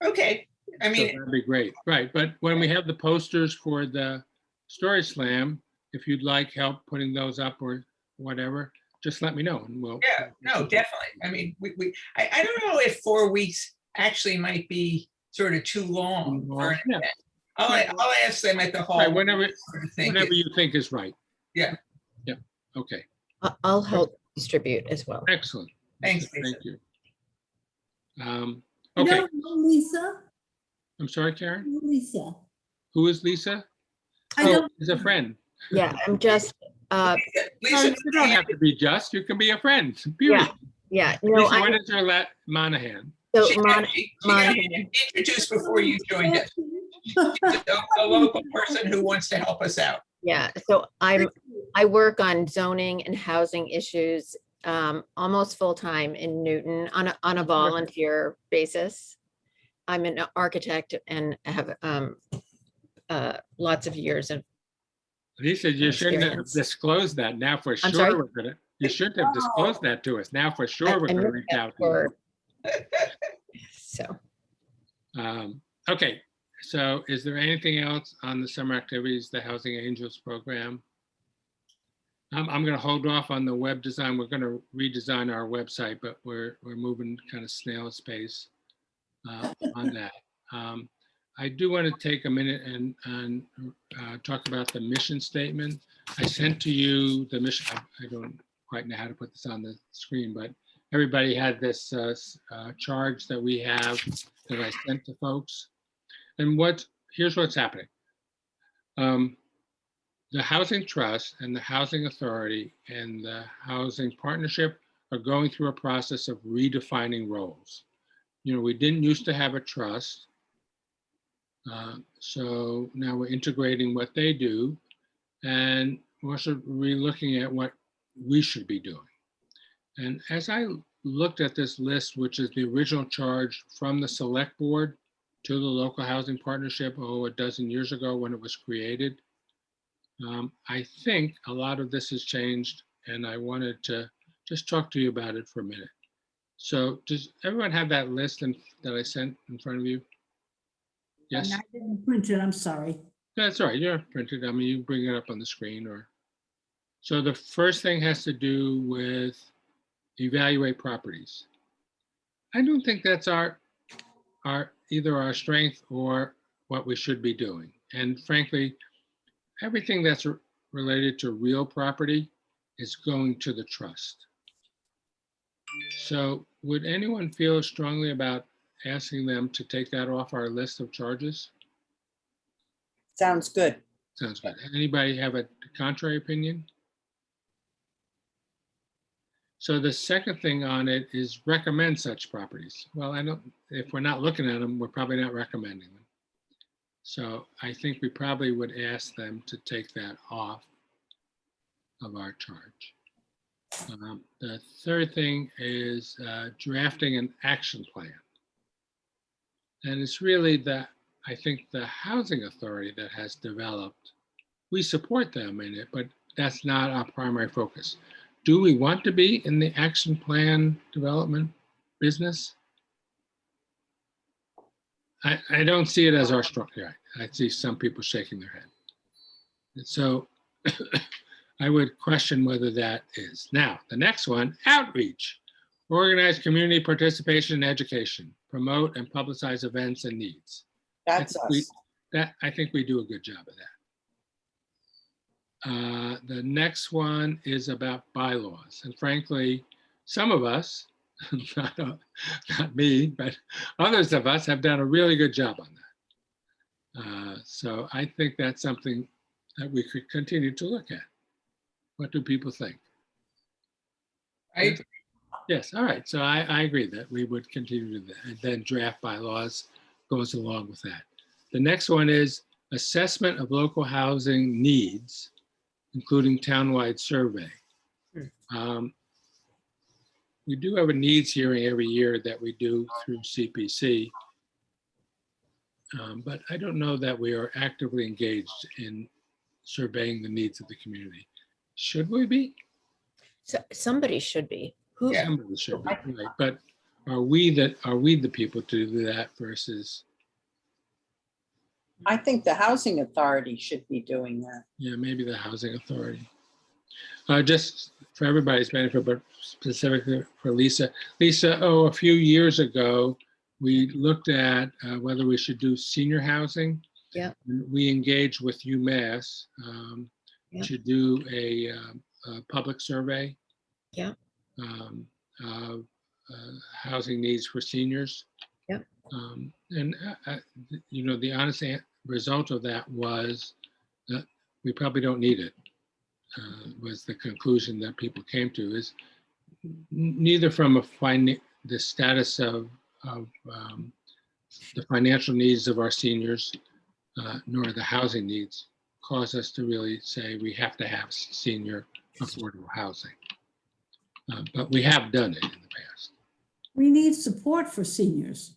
Okay, I So mean, that'd be great, right? But when we have the posters for the story slam, if you'd like help putting those up or whatever, just let me know and we'll. Yeah, no, definitely. I mean, I don't know if 4 weeks actually might be sort of too long for an Yeah. event. I'll ask them at the hall. Right, whenever Whenever you think is right. Yeah. Yeah, okay, I'll help distribute as well. excellent. Thanks, Lisa. Thank you. I Okay, don't know Lisa. I'm sorry, Karen. Lisa. Who is Lisa? I Oh, don't. Is a friend. Yeah, I'm just, Lisa, You don't have to be just, you can be a friend, period. yeah, no, Lisa, what I, is your Monahan? so she Mon- got Monahan. introduced before you joined us. She's a local person who wants to help us out. Yeah, so I work on zoning and housing issues almost full-time in Newton on a volunteer basis. I'm an architect and have lots of years of, Lisa, you shouldn't have Experience. disclosed that. Now for I'm sorry? sure you shouldn't have disclosed that to us. Now for sure we're I gonna missed reach that out to you. word. So, Okay, so is there anything else on the summer activities, the Housing Angels program? I'm gonna hold off on the web design. We're gonna redesign our website, but we're moving kind of snail's pace on that. I do want to take a minute and talk about the mission statement. I sent to you the mission. I don't quite know how to put this on the screen, but everybody had this charge that we have that I sent to folks. And here's what's happening. The Housing Trust and the Housing Authority and the Housing Partnership are going through a process of redefining roles. You know, we didn't used to have a trust. So now we're integrating what they do and we're also relooking at what we should be doing. And as I looked at this list, which is the original charge from the select board to the local housing partnership, a dozen years ago when it was created, I think a lot of this has changed and I wanted to just talk to you about it for a minute. So does everyone have that list that I sent in front of you? Yes, I didn't print it, I'm sorry. that's all right. You're printed. I mean, you bring it up on the screen or. So the first thing has to do with evaluate properties. I don't think that's either our strength or what we should be doing. And frankly, everything that's related to real property is going to the trust. So would anyone feel strongly about asking them to take that off our list of charges? Sounds good. Sounds good. Anybody have a contrary opinion? So the second thing on it is recommend such properties. Well, if we're not looking at them, we're probably not recommending them. So I think we probably would ask them to take that off of our charge. The third thing is drafting an action plan. And it's really I think the housing authority that has developed, we support them in it, but that's not our primary focus. Do we want to be in the action plan development business? I don't see it as our structure. I see some people shaking their head. And so I would question whether that is. Now, the next one, outreach. Organize community participation and education. Promote and publicize events and needs. That's us. I think we do a good job of that. The next one is about bylaws. And frankly, some of us, not me, but others of us have done a really good job on that. So I think that's something that we could continue to look at. What do people think? Yes, all right. So I agree that we would continue to do that. And then draft bylaws goes along with that. The next one is assessment of local housing needs, including townwide survey. We do have a needs hearing every year that we do through CPC. But I don't know that we are actively engaged in surveying the needs of the community. Should we be? so somebody should be. Who? Yeah. Somebody should be, right? But are we the people to do that versus? I think the housing authority should be doing that. Yeah, maybe the housing authority. Just for everybody's benefit, but specifically for Lisa. Lisa, a few years ago, we looked at whether we should do senior housing. Yeah. We engaged with UMass Yeah. to do a public survey. Yeah. Of housing needs for seniors. Yeah. And the honest result of that was that we probably don't need it. Was the conclusion that people came to, is neither from the status of the financial needs of our seniors, nor the housing needs cause us to really say we have to have senior affordable housing. But we have done it in the past. We need support for seniors.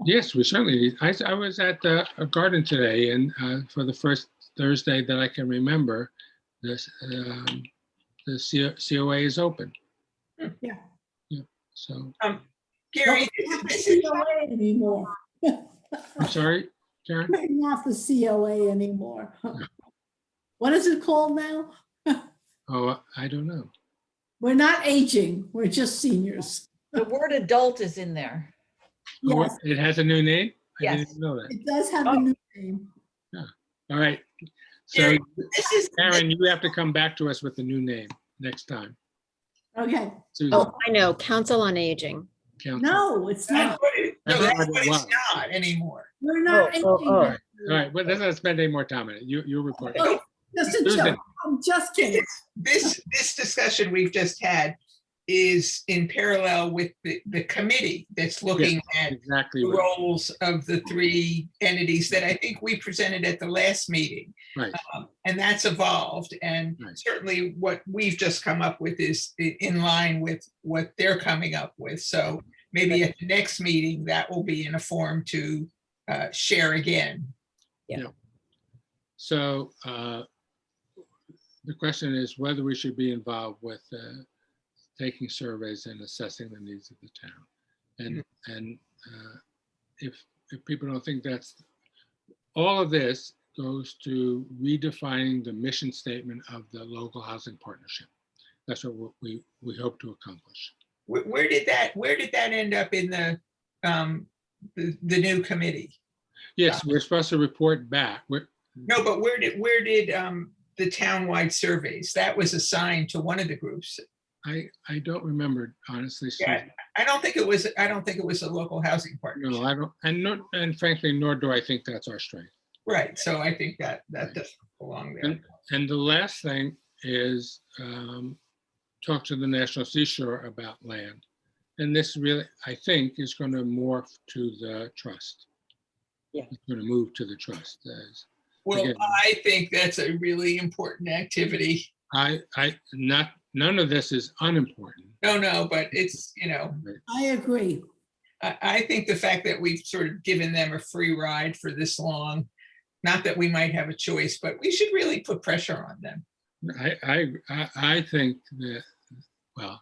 Yes, we certainly need. I was at a garden today, and for the first Thursday that I can remember, the COA is open. Yeah. Yeah. So Gary, Not this the is, COA anymore. I'm sorry, Karen. Not the COA anymore. What is it called now? Oh, I don't know. We're not aging, we're just seniors. The word adult is in there. Oh, Yes, it has a new name? I Yes. didn't know that. it does have a new name. All right. So Gary, this is, Karen, you have to come back to us with a new name next time. Okay, Susan, Oh, I know, Council on Aging. counsel. no, it's that's not. what it, no, That's that's what it what it's was. not anymore. We're not Oh, aging. oh, oh. yet. All right, well, let's not spend any more time on it. You'll report. Oh, Just a Susan. joke. I'm just kidding. This discussion we've just had is in parallel with the committee that's looking at Exactly the right. roles of the three entities that I think we presented at the last meeting. Right. And that's evolved. And Right. certainly what we've just come up with is in line with what they're coming up with. So maybe at the next meeting, that will be in a form to share again. So the question is whether we should be involved with taking surveys and assessing the needs of the town. And if people don't think that's, all of this goes to redefining the mission statement of the local housing partnership. That's what we hope to accomplish. Where did that end up in the new committee? Yes, we're supposed to report back. No, but where did the townwide surveys, that was assigned to one of the groups? I don't remember, honestly. Yeah, Susan. I don't think it was a local housing partnership. No, I don't, and frankly, nor do I think that's our strength. Right, so I think that doesn't belong there. And the last thing is talk to the National Seashore about land. And this really, I think, is going to morph to the trust. Yeah. It's going to move to the trust. Well, again. I think that's a really important activity. None of this is unimportant. No, but it's, I agree. I think the fact that we've sort of given them a free ride for this long, not that we might have a choice, but we should really put pressure on them. I think that, well,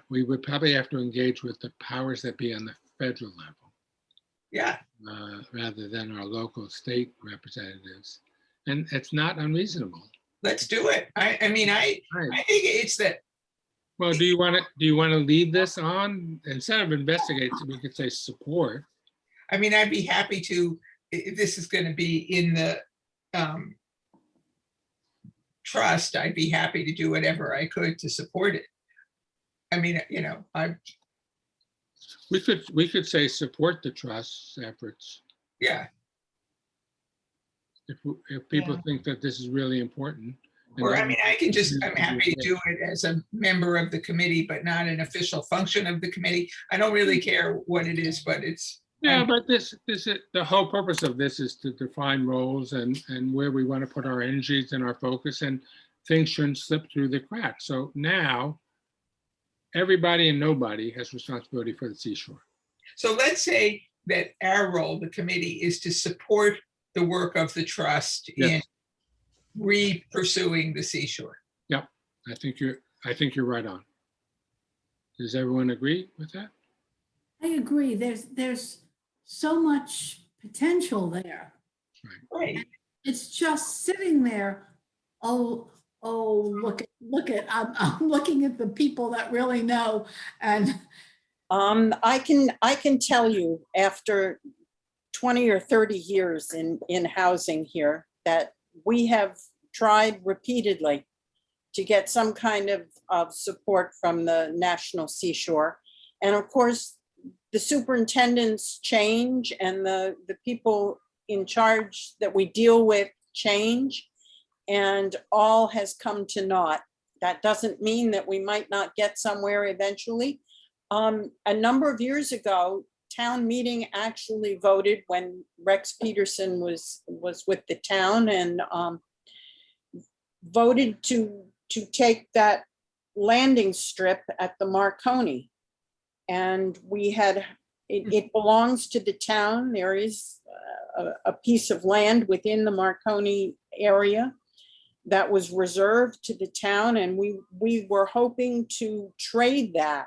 we would probably have to engage with the powers that be on the federal level. Yeah, Rather than our local state representatives. And it's not unreasonable. let's do it. I mean, I Right. think it's that, Well, do you want to leave this on instead of investigate? We could say support. I mean, I'd be happy to, if this is going to be in the trust, I'd be happy to do whatever I could to support it. I mean, We could say support the trust's efforts yeah. if people think that this is really important. And Or, I then- mean, I'm happy to do it as a member of the committee, but not an official function of the committee. I don't really care what it is, but it's. Yeah, but this is the whole purpose of this is to define roles and where we want to put our energies and our focus, and things shouldn't slip through the cracks. So now everybody and nobody has responsibility for the seashore. So let's say that our role, the committee, is to support the work of the trust in Yes. re-pursuing the seashore. I think you're right on. Does everyone agree with that? I agree. There's so much potential there. Right. It's just sitting there. Oh, I'm looking at the people that really know. And I can tell you after 20 or 30 years in housing here, that we have tried repeatedly to get some kind of support from the National Seashore. And of course, the superintendents change and the people in charge that we deal with change, and all has come to naught. That doesn't mean that we might not get somewhere eventually. A number of years ago, town meeting actually voted when Rex Peterson was with the town, and voted to take that landing strip at the Marconi. And we had, it belongs to the town. There is a piece of land within the Marconi area that was reserved to the town, and we were hoping to trade that,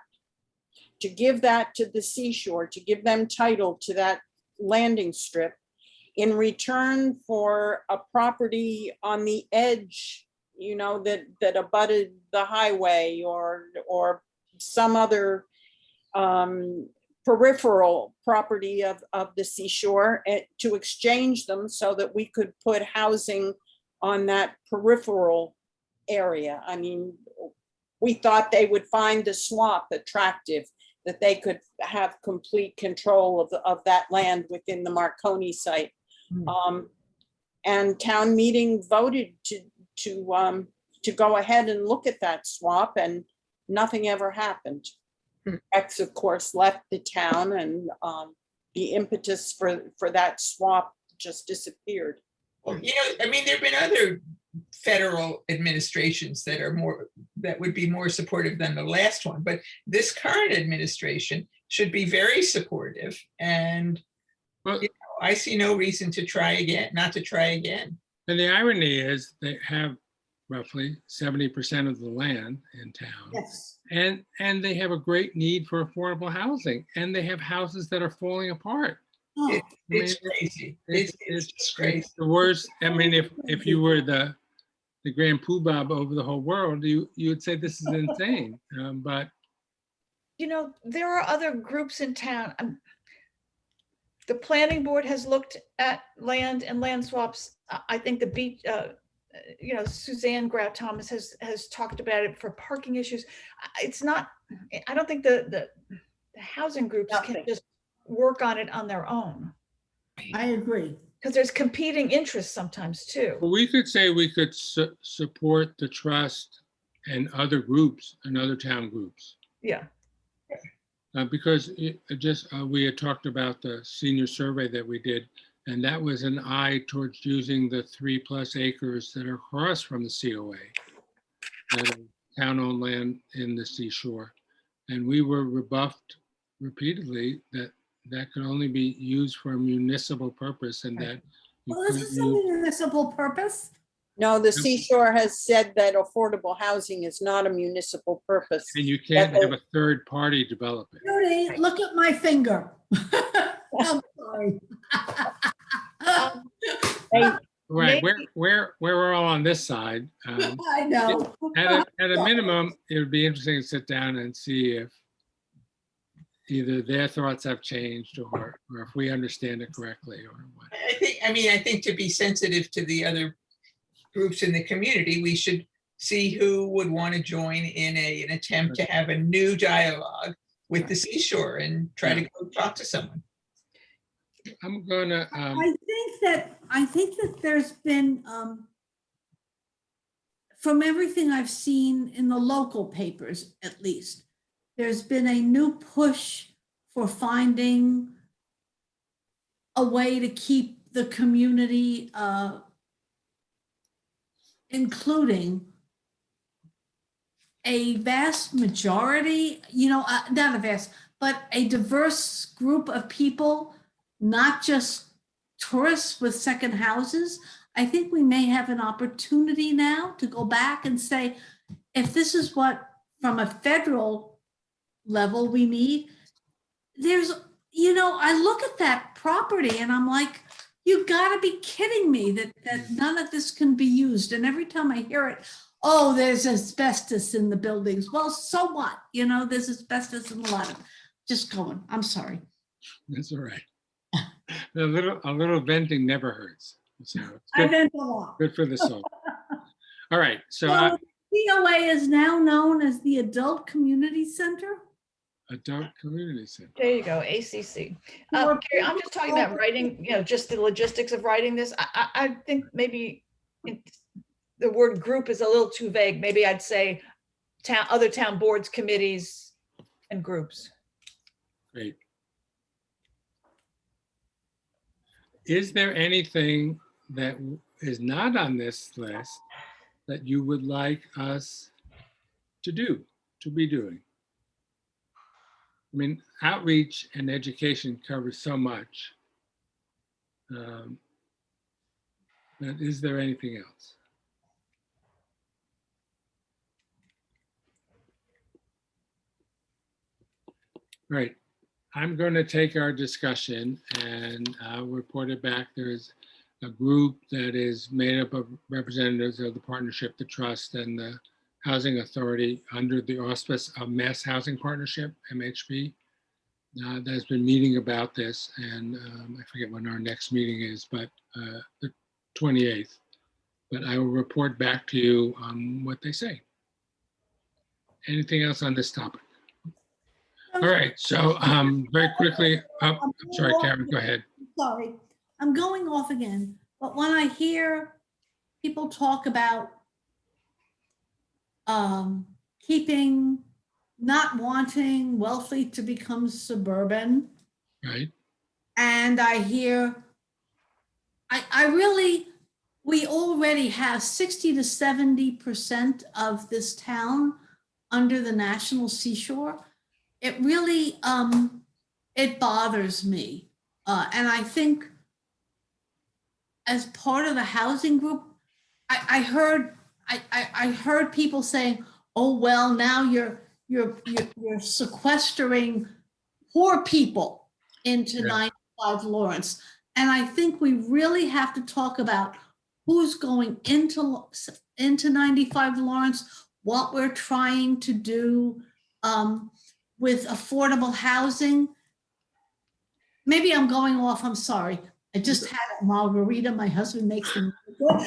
to give that to the seashore, to give them title to that landing strip in return for a property on the edge, you know, that abutted the highway or some other peripheral property of the seashore, to exchange them so that we could put housing on that peripheral area. I mean, we thought they would find the swamp attractive, that they could have complete control of that land within the Marconi site. And town meeting voted to go ahead and look at that swap, and nothing ever happened. X, of course, left the town, and the impetus for that swap just disappeared. Well, you know, I mean, there've been other federal administrations that would be more supportive than the last one, but this current administration should be very supportive, and Well, you know, I see no reason to try again, not to try again. and the irony is they have roughly 70% of the land in town. yes, And they have a great need for affordable housing, and they have houses that are falling apart. oh, It's crazy. It's just crazy. It's the worst. I mean, if you were the grand poobah over the whole world, you would say this is insane. But You know, there are other groups in town. The planning board has looked at land and land swaps. I think the beach, you know, Suzanne Grau Thomas has talked about it for parking issues. It's not, I don't think the housing groups can Nothing. just work on it on their own, I agree. because there's competing interests sometimes too. we could say we could support the trust and other groups and other town groups. Yeah. Because we had talked about the senior survey that we did, and that was an eye towards using the 3+ acres that are across from the COA, that are town-owned land in the seashore. And we were rebuffed repeatedly that could only be used for a municipal purpose, and that you Well, this couldn't is a use. municipal purpose. No, the seashore has said that affordable housing is not a municipal purpose. And you can't have a third party develop it. Judy, look at my finger. I'm sorry. They- Right, Maybe- we're all on this side. I know. At a minimum, it would be interesting to sit down and see if either their thoughts have changed or if we understand it correctly or what. I think to be sensitive to the other groups in the community, we should see who would want to join in an attempt to have a new dialogue with the seashore and try to go talk to someone. I'm gonna, I think that there's been, from everything I've seen in the local papers, at least, there's been a new push for finding a way to keep the community, including a vast majority, you know, not a vast, but a diverse group of people, not just tourists with second houses. I think we may have an opportunity now to go back and say, if this is what, from a federal level, we need, there's, you know, I look at that property and I'm like, you gotta be kidding me that none of this can be used. And every time I hear it, oh, there's asbestos in the buildings. Well, so what? You know, there's asbestos in a lot of, just going, I'm sorry. That's all right. A little venting never hurts. So it's I good, vent a lot. good for the soul. All right, so So COA is now known as the Adult Community Center. Adult Community Center. There you go, ACC. Or Carrie, I'm just talking about writing, just the logistics of writing this. I think maybe the word group is a little too vague. Maybe I'd say other town boards, committees, and groups. Great. Is there anything that is not on this list that you would like us to be doing? I mean, outreach and education covers so much. But is there anything else? Right. I'm going to take our discussion and report it back. There's a group that is made up of representatives of the partnership, the trust, and the Housing Authority under the auspice of Mass Housing Partnership, MHP, that has been meeting about this. And I forget when our next meeting is, but the 28th. But I will report back to you on what they say. Anything else on this topic? All right, so very quickly, I'm sorry, Karen, go ahead. Sorry, I'm going off again. But when I hear people talk about not wanting Wellfleet to become suburban, Right, and I hear, we already have 60 to 70% of this town under the National Seashore. It really, it bothers me. And I think as part of the housing group, I heard people saying, oh, well, now you're sequestering poor people into 95 Lawrence. And I think we really have to talk about who's going into 95 Lawrence, what we're trying to do with affordable housing. Maybe I'm going off, I'm sorry. I just had a margarita, my husband makes them good.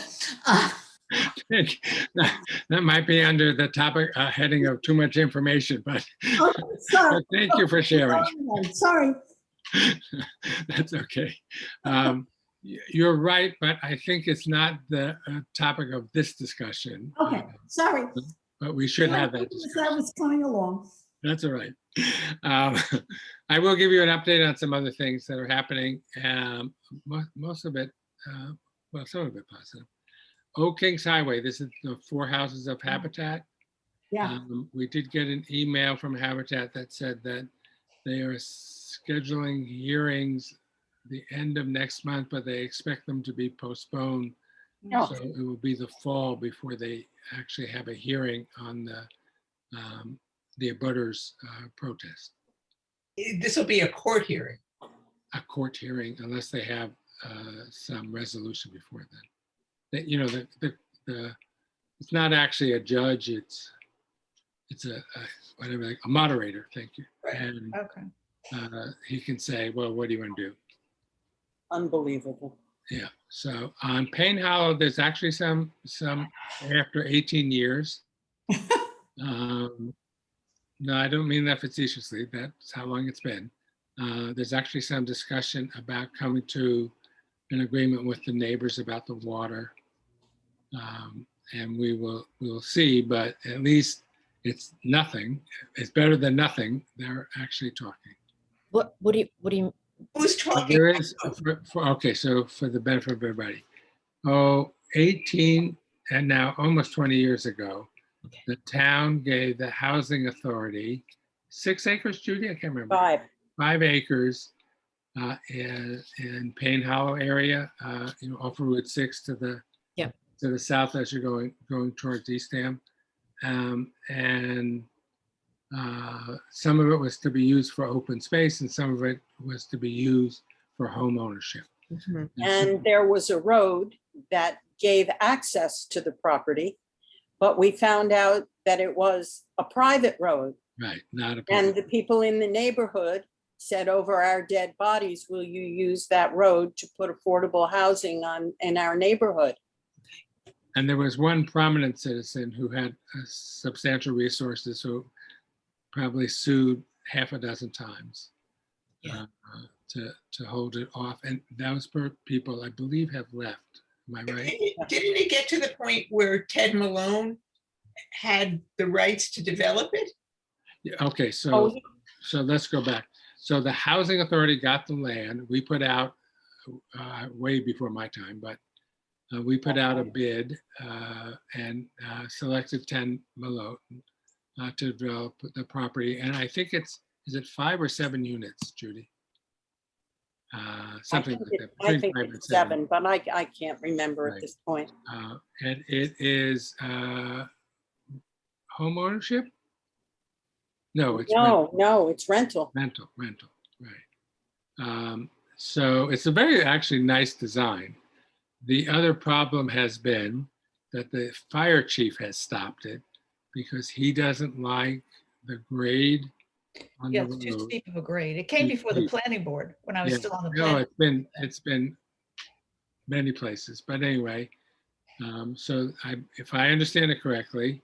That might be under the topic heading of too much information, but, Sorry. but thank you for sharing. Sorry. That's okay. You're right, but I think it's not the topic of this discussion. Okay, sorry. But we should have that discussion. That was coming along. That's all right. I will give you an update on some other things that are happening. Most of it, well, some of it positive. Oak Kings Highway, this is the 4 houses of Habitat. Yeah. We did get an email from Habitat that said that they are scheduling hearings the end of next month, but they expect them to be postponed. Oh. So it will be the fall before they actually have a hearing on the abutters protest. This will be a court hearing. A court hearing, unless they have some resolution before then. That, you know, it's not actually a judge, it's a whatever, like a moderator, thank you. Right. And Okay. he can say, well, what do you want to do? Unbelievable. Yeah, so on Payne Hollow, there's actually some after 18 years. No, I don't mean that facetiously, that's how long it's been. There's actually some discussion about coming to an agreement with the neighbors about the water. And we'll see, but at least it's nothing. It's better than nothing. They're actually talking. What do you, Who's talking? There is, okay, so for the benefit of everybody. 18 and now almost 20 years ago, Okay. the town gave the housing authority 6 acres, Judy? I can't remember. 5. 5 acres in Payne Hollow area, off of Route 6 to the south as you're going towards Eastham. And Some of it was to be used for open space and some of it was to be used for home ownership. Mhm. And there was a road that gave access to the property, but we found out that it was a private road. Right, not a And public. the people in the neighborhood said, over our dead bodies, will you use that road to put affordable housing on in our neighborhood? And there was one prominent citizen who had substantial resources who probably sued half a dozen times Yeah. to hold it off. And those people, I believe, have left. Am I right? Didn't it get to the point where Ted Malone had the rights to develop it? Yeah, okay, Oh, so let's go back. So the housing authority got the land. We put out way before my time, but we put out a bid and selected 10 Malone to develop the property. And I think is it 5 or 7 units, Judy? Something like that. I between think 5 and it's 7, but I can't remember Right. at this point. And it is home ownership? No, it's No, it's rental. rental, right. So it's a very actually nice design. The other problem has been that the fire chief has stopped it because he doesn't like the grade on Yeah, the it's too road. steep of a grade. It came Too before the steep. planning board when I was Yeah. still on the No, planning. it's been many places, but anyway, so if I understand it correctly,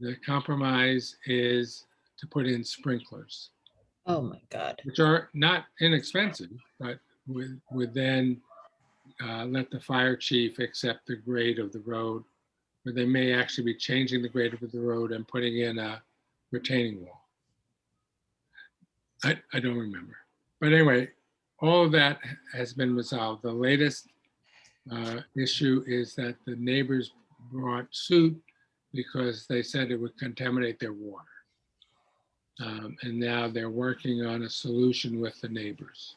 the compromise is to put in sprinklers, Oh, my God. which are not inexpensive, but would then let the fire chief accept the grade of the road, or they may actually be changing the grade of the road and putting in a retaining wall. I don't remember. But anyway, all of that has been resolved. The latest issue is that the neighbors brought suit because they said it would contaminate their water. And now they're working on a solution with the neighbors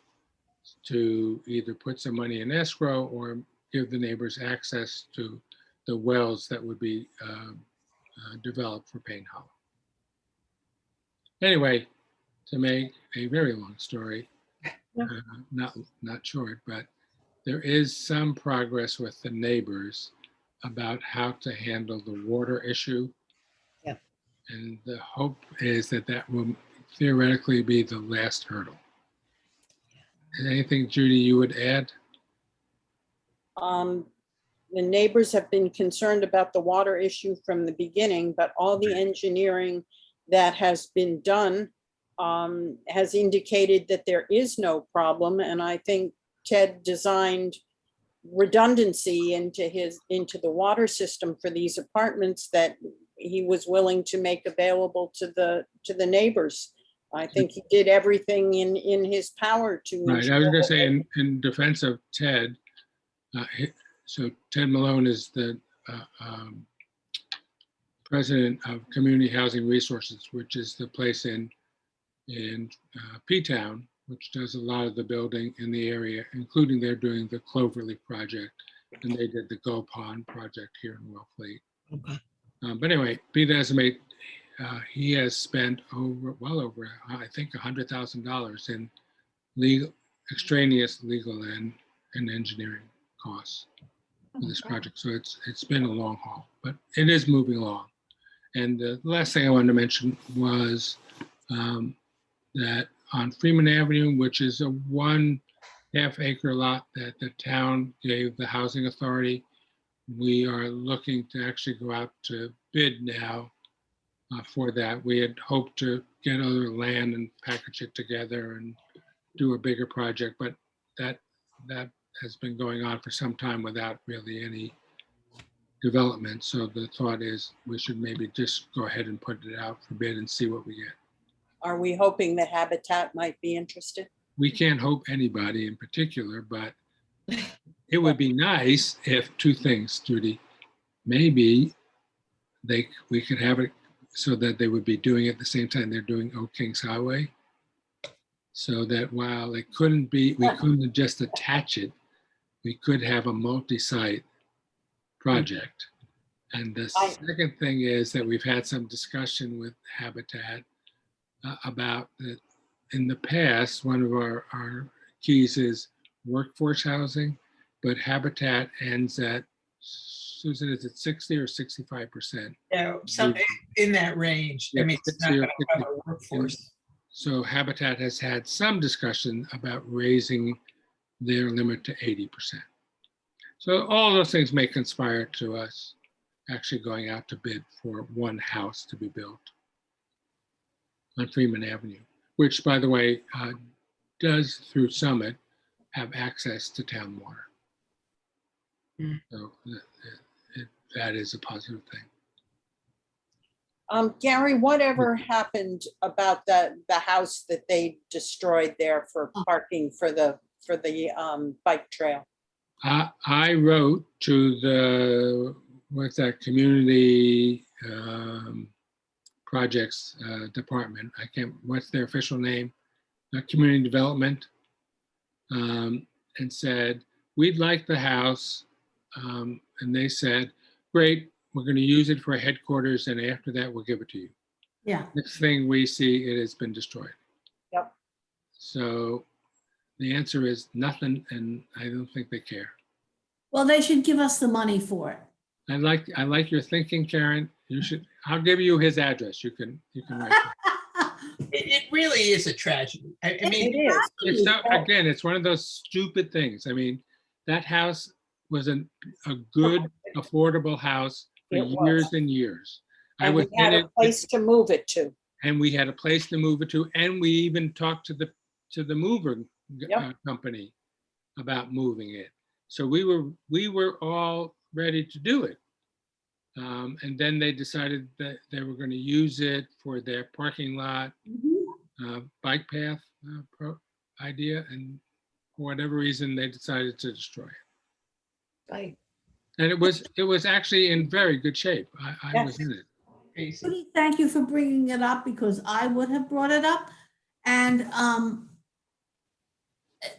to either put some money in escrow or give the neighbors access to the wells that would be developed for Payne Hollow. Anyway, to make a very long story, not short, but there is some progress with the neighbors about how to handle the water issue. Yep. And the hope is that that will theoretically be the last hurdle. Anything, Judy, you would add? The neighbors have been concerned about the water issue from the beginning, but all the engineering that has been done has indicated that there is no problem. And I think Ted designed redundancy into the water system for these apartments that he was willing to make available to the neighbors. I think he did everything in his power to. Right, I was gonna say in defense of Ted, so Ted Malone is the president of Community Housing Resources, which is the place in P-Town, which does a lot of the building in the area, including they're doing the Cloverleaf project, and they did the Gull Pond project here in Wellfleet. Okay. But anyway, be that as it may, he has spent well over, I think, $100,000 in extraneous legal and engineering costs for this project. So it's been a long haul, but it is moving along. And the last thing I wanted to mention was that on Freeman Avenue, which is a 1.5 acre lot that the town gave the housing authority, we are looking to actually go out to bid now for that. We had hoped to get other land and package it together and do a bigger project, but that has been going on for some time without really any development. So the thought is we should maybe just go ahead and put it out for bid and see what we get. Are we hoping that Habitat might be interested? We can't hope anybody in particular, but it would be nice if two things, Judy. Maybe we could have it so that they would be doing it at the same time they're doing Oak Kings Highway. So that while we couldn't just attach it, we could have a multi-site project. And the second thing is that we've had some discussion with Habitat about that in the past, one of our keys is workforce housing, but Habitat ends at, Susan, is it 60 or 65%? Yeah, some in that range. I Yeah, mean, it's not 60 or going to cover 60. workforce. So Habitat has had some discussion about raising their limit to 80%. So all those things may conspire to us actually going out to bid for one house to be built on Freeman Avenue, which, by the way, does through Summit have access to town water. Mm. So that is a positive thing. Gary, whatever happened about the house that they destroyed there for parking for the bike trail? I wrote to the, what's that, community projects department. I can't, what's their official name? Community development. And said, we'd like the house. And they said, great, we're going to use it for headquarters, and after that, we'll give it to you. Yeah. Next thing we see, it has been destroyed. Yep. So the answer is nothing, and I don't think they care. Well, they should give us the money for it. I like your thinking, Karen. You should. I'll give you his address. You can write. It really is a tragedy. I mean, It is. It's not, again, it's one of those stupid things. I mean, that house was a good, affordable house for It was. years and years. I And was we had in a it, place to move it to. and we had a place to move it to, and we even talked to the mover Yep. company about moving it. So we were all ready to do it. And then they decided that they were going to use it for their parking lot bike path idea, and for whatever reason they decided to destroy it. Right. And it was actually in very good shape. I was Yes. in it. crazy. Judy, thank you for bringing it up because I would have brought it up. And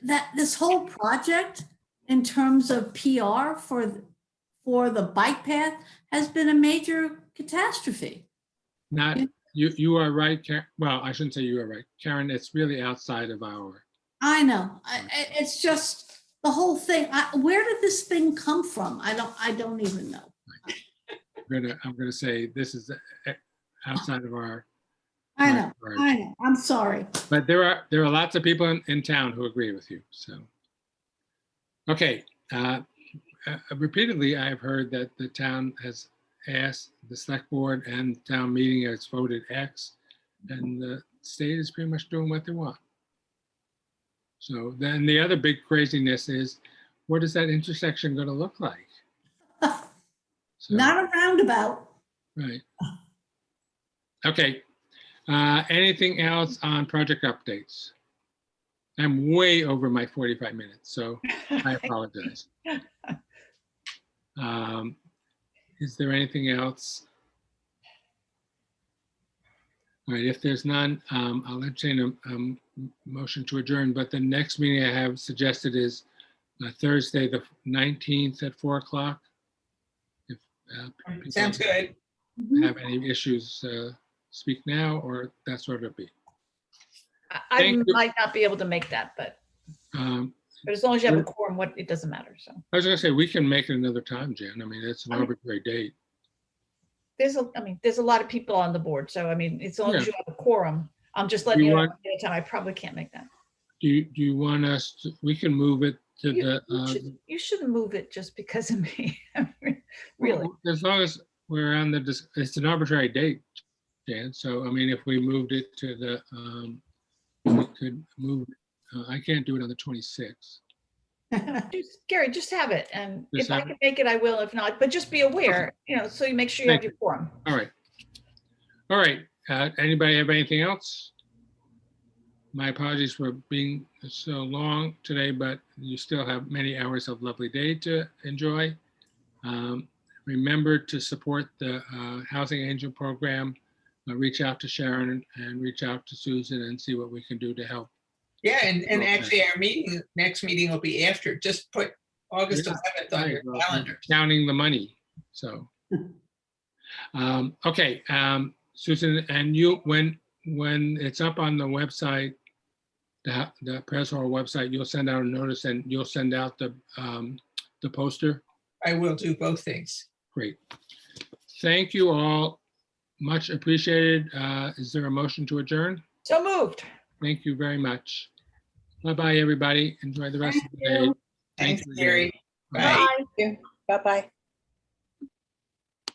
that this whole project in terms of PR for the bike path has been a major catastrophe. Not you are right, Karen. Well, I shouldn't say you are right, Karen. It's really outside of our. I know. It's just the whole thing. Where did this thing come from? I don't even know. I'm gonna say this is outside of our. I know. I'm sorry. But there are lots of people in town who agree with you. So. Okay. Repeatedly, I've heard that the town has asked the select board and town meeting has voted X, and the state is pretty much doing what they want. So then the other big craziness is, what is that intersection going to look like? So, Not a roundabout. right. Okay. Anything else on project updates? I'm way over my 45 minutes, so I apologize. Is there anything else? All right, if there's none, I'll entertain a motion to adjourn, but the next meeting I have suggested is Thursday, the 19th at 4 o'clock. If people Sounds good. have any issues, speak now, or that's what it'll be. I Thank you. might not be able to make that, but as long as you have a quorum, it doesn't matter. So I was gonna say, we can make it another time, Jen. I mean, it's an arbitrary date. there's a lot of people on the board. So I mean, as long as Yeah. you have a quorum, I'm just letting You you know want- ahead of time. I probably can't make that. Do you want us to, we can move it to You shouldn't move it just because of me. Really. As long as we're on it's an arbitrary date, Jan. So, I mean, if we moved it to the, we could move, I can't do it on the 26th. Gary, just have it. And Just if I have can make it, I will. If not, but just be aware, so you make sure you have Thank your quorum. All right. All right. Anybody have anything else? My apologies for being so long today, but you still have many hours of lovely day to enjoy. Remember to support the Housing Angel Program. Reach out to Sharon and reach out to Susan and see what we can do to help. Yeah, and Okay. actually our next meeting will be after. Just put August Yeah, 11th on your Right, well, calendar. counting the money, so. Okay, Susan, and you, when when it's up on the website, the press hall website, you'll send out a notice and you'll send out the poster. I will do both things. Great. Thank you all. Much appreciated. Is there a motion to adjourn? So moved. Thank you very much. Bye-bye, everybody. Enjoy the rest of the day. you. Thanks, you again. Gary. Bye. Bye. Bye-bye.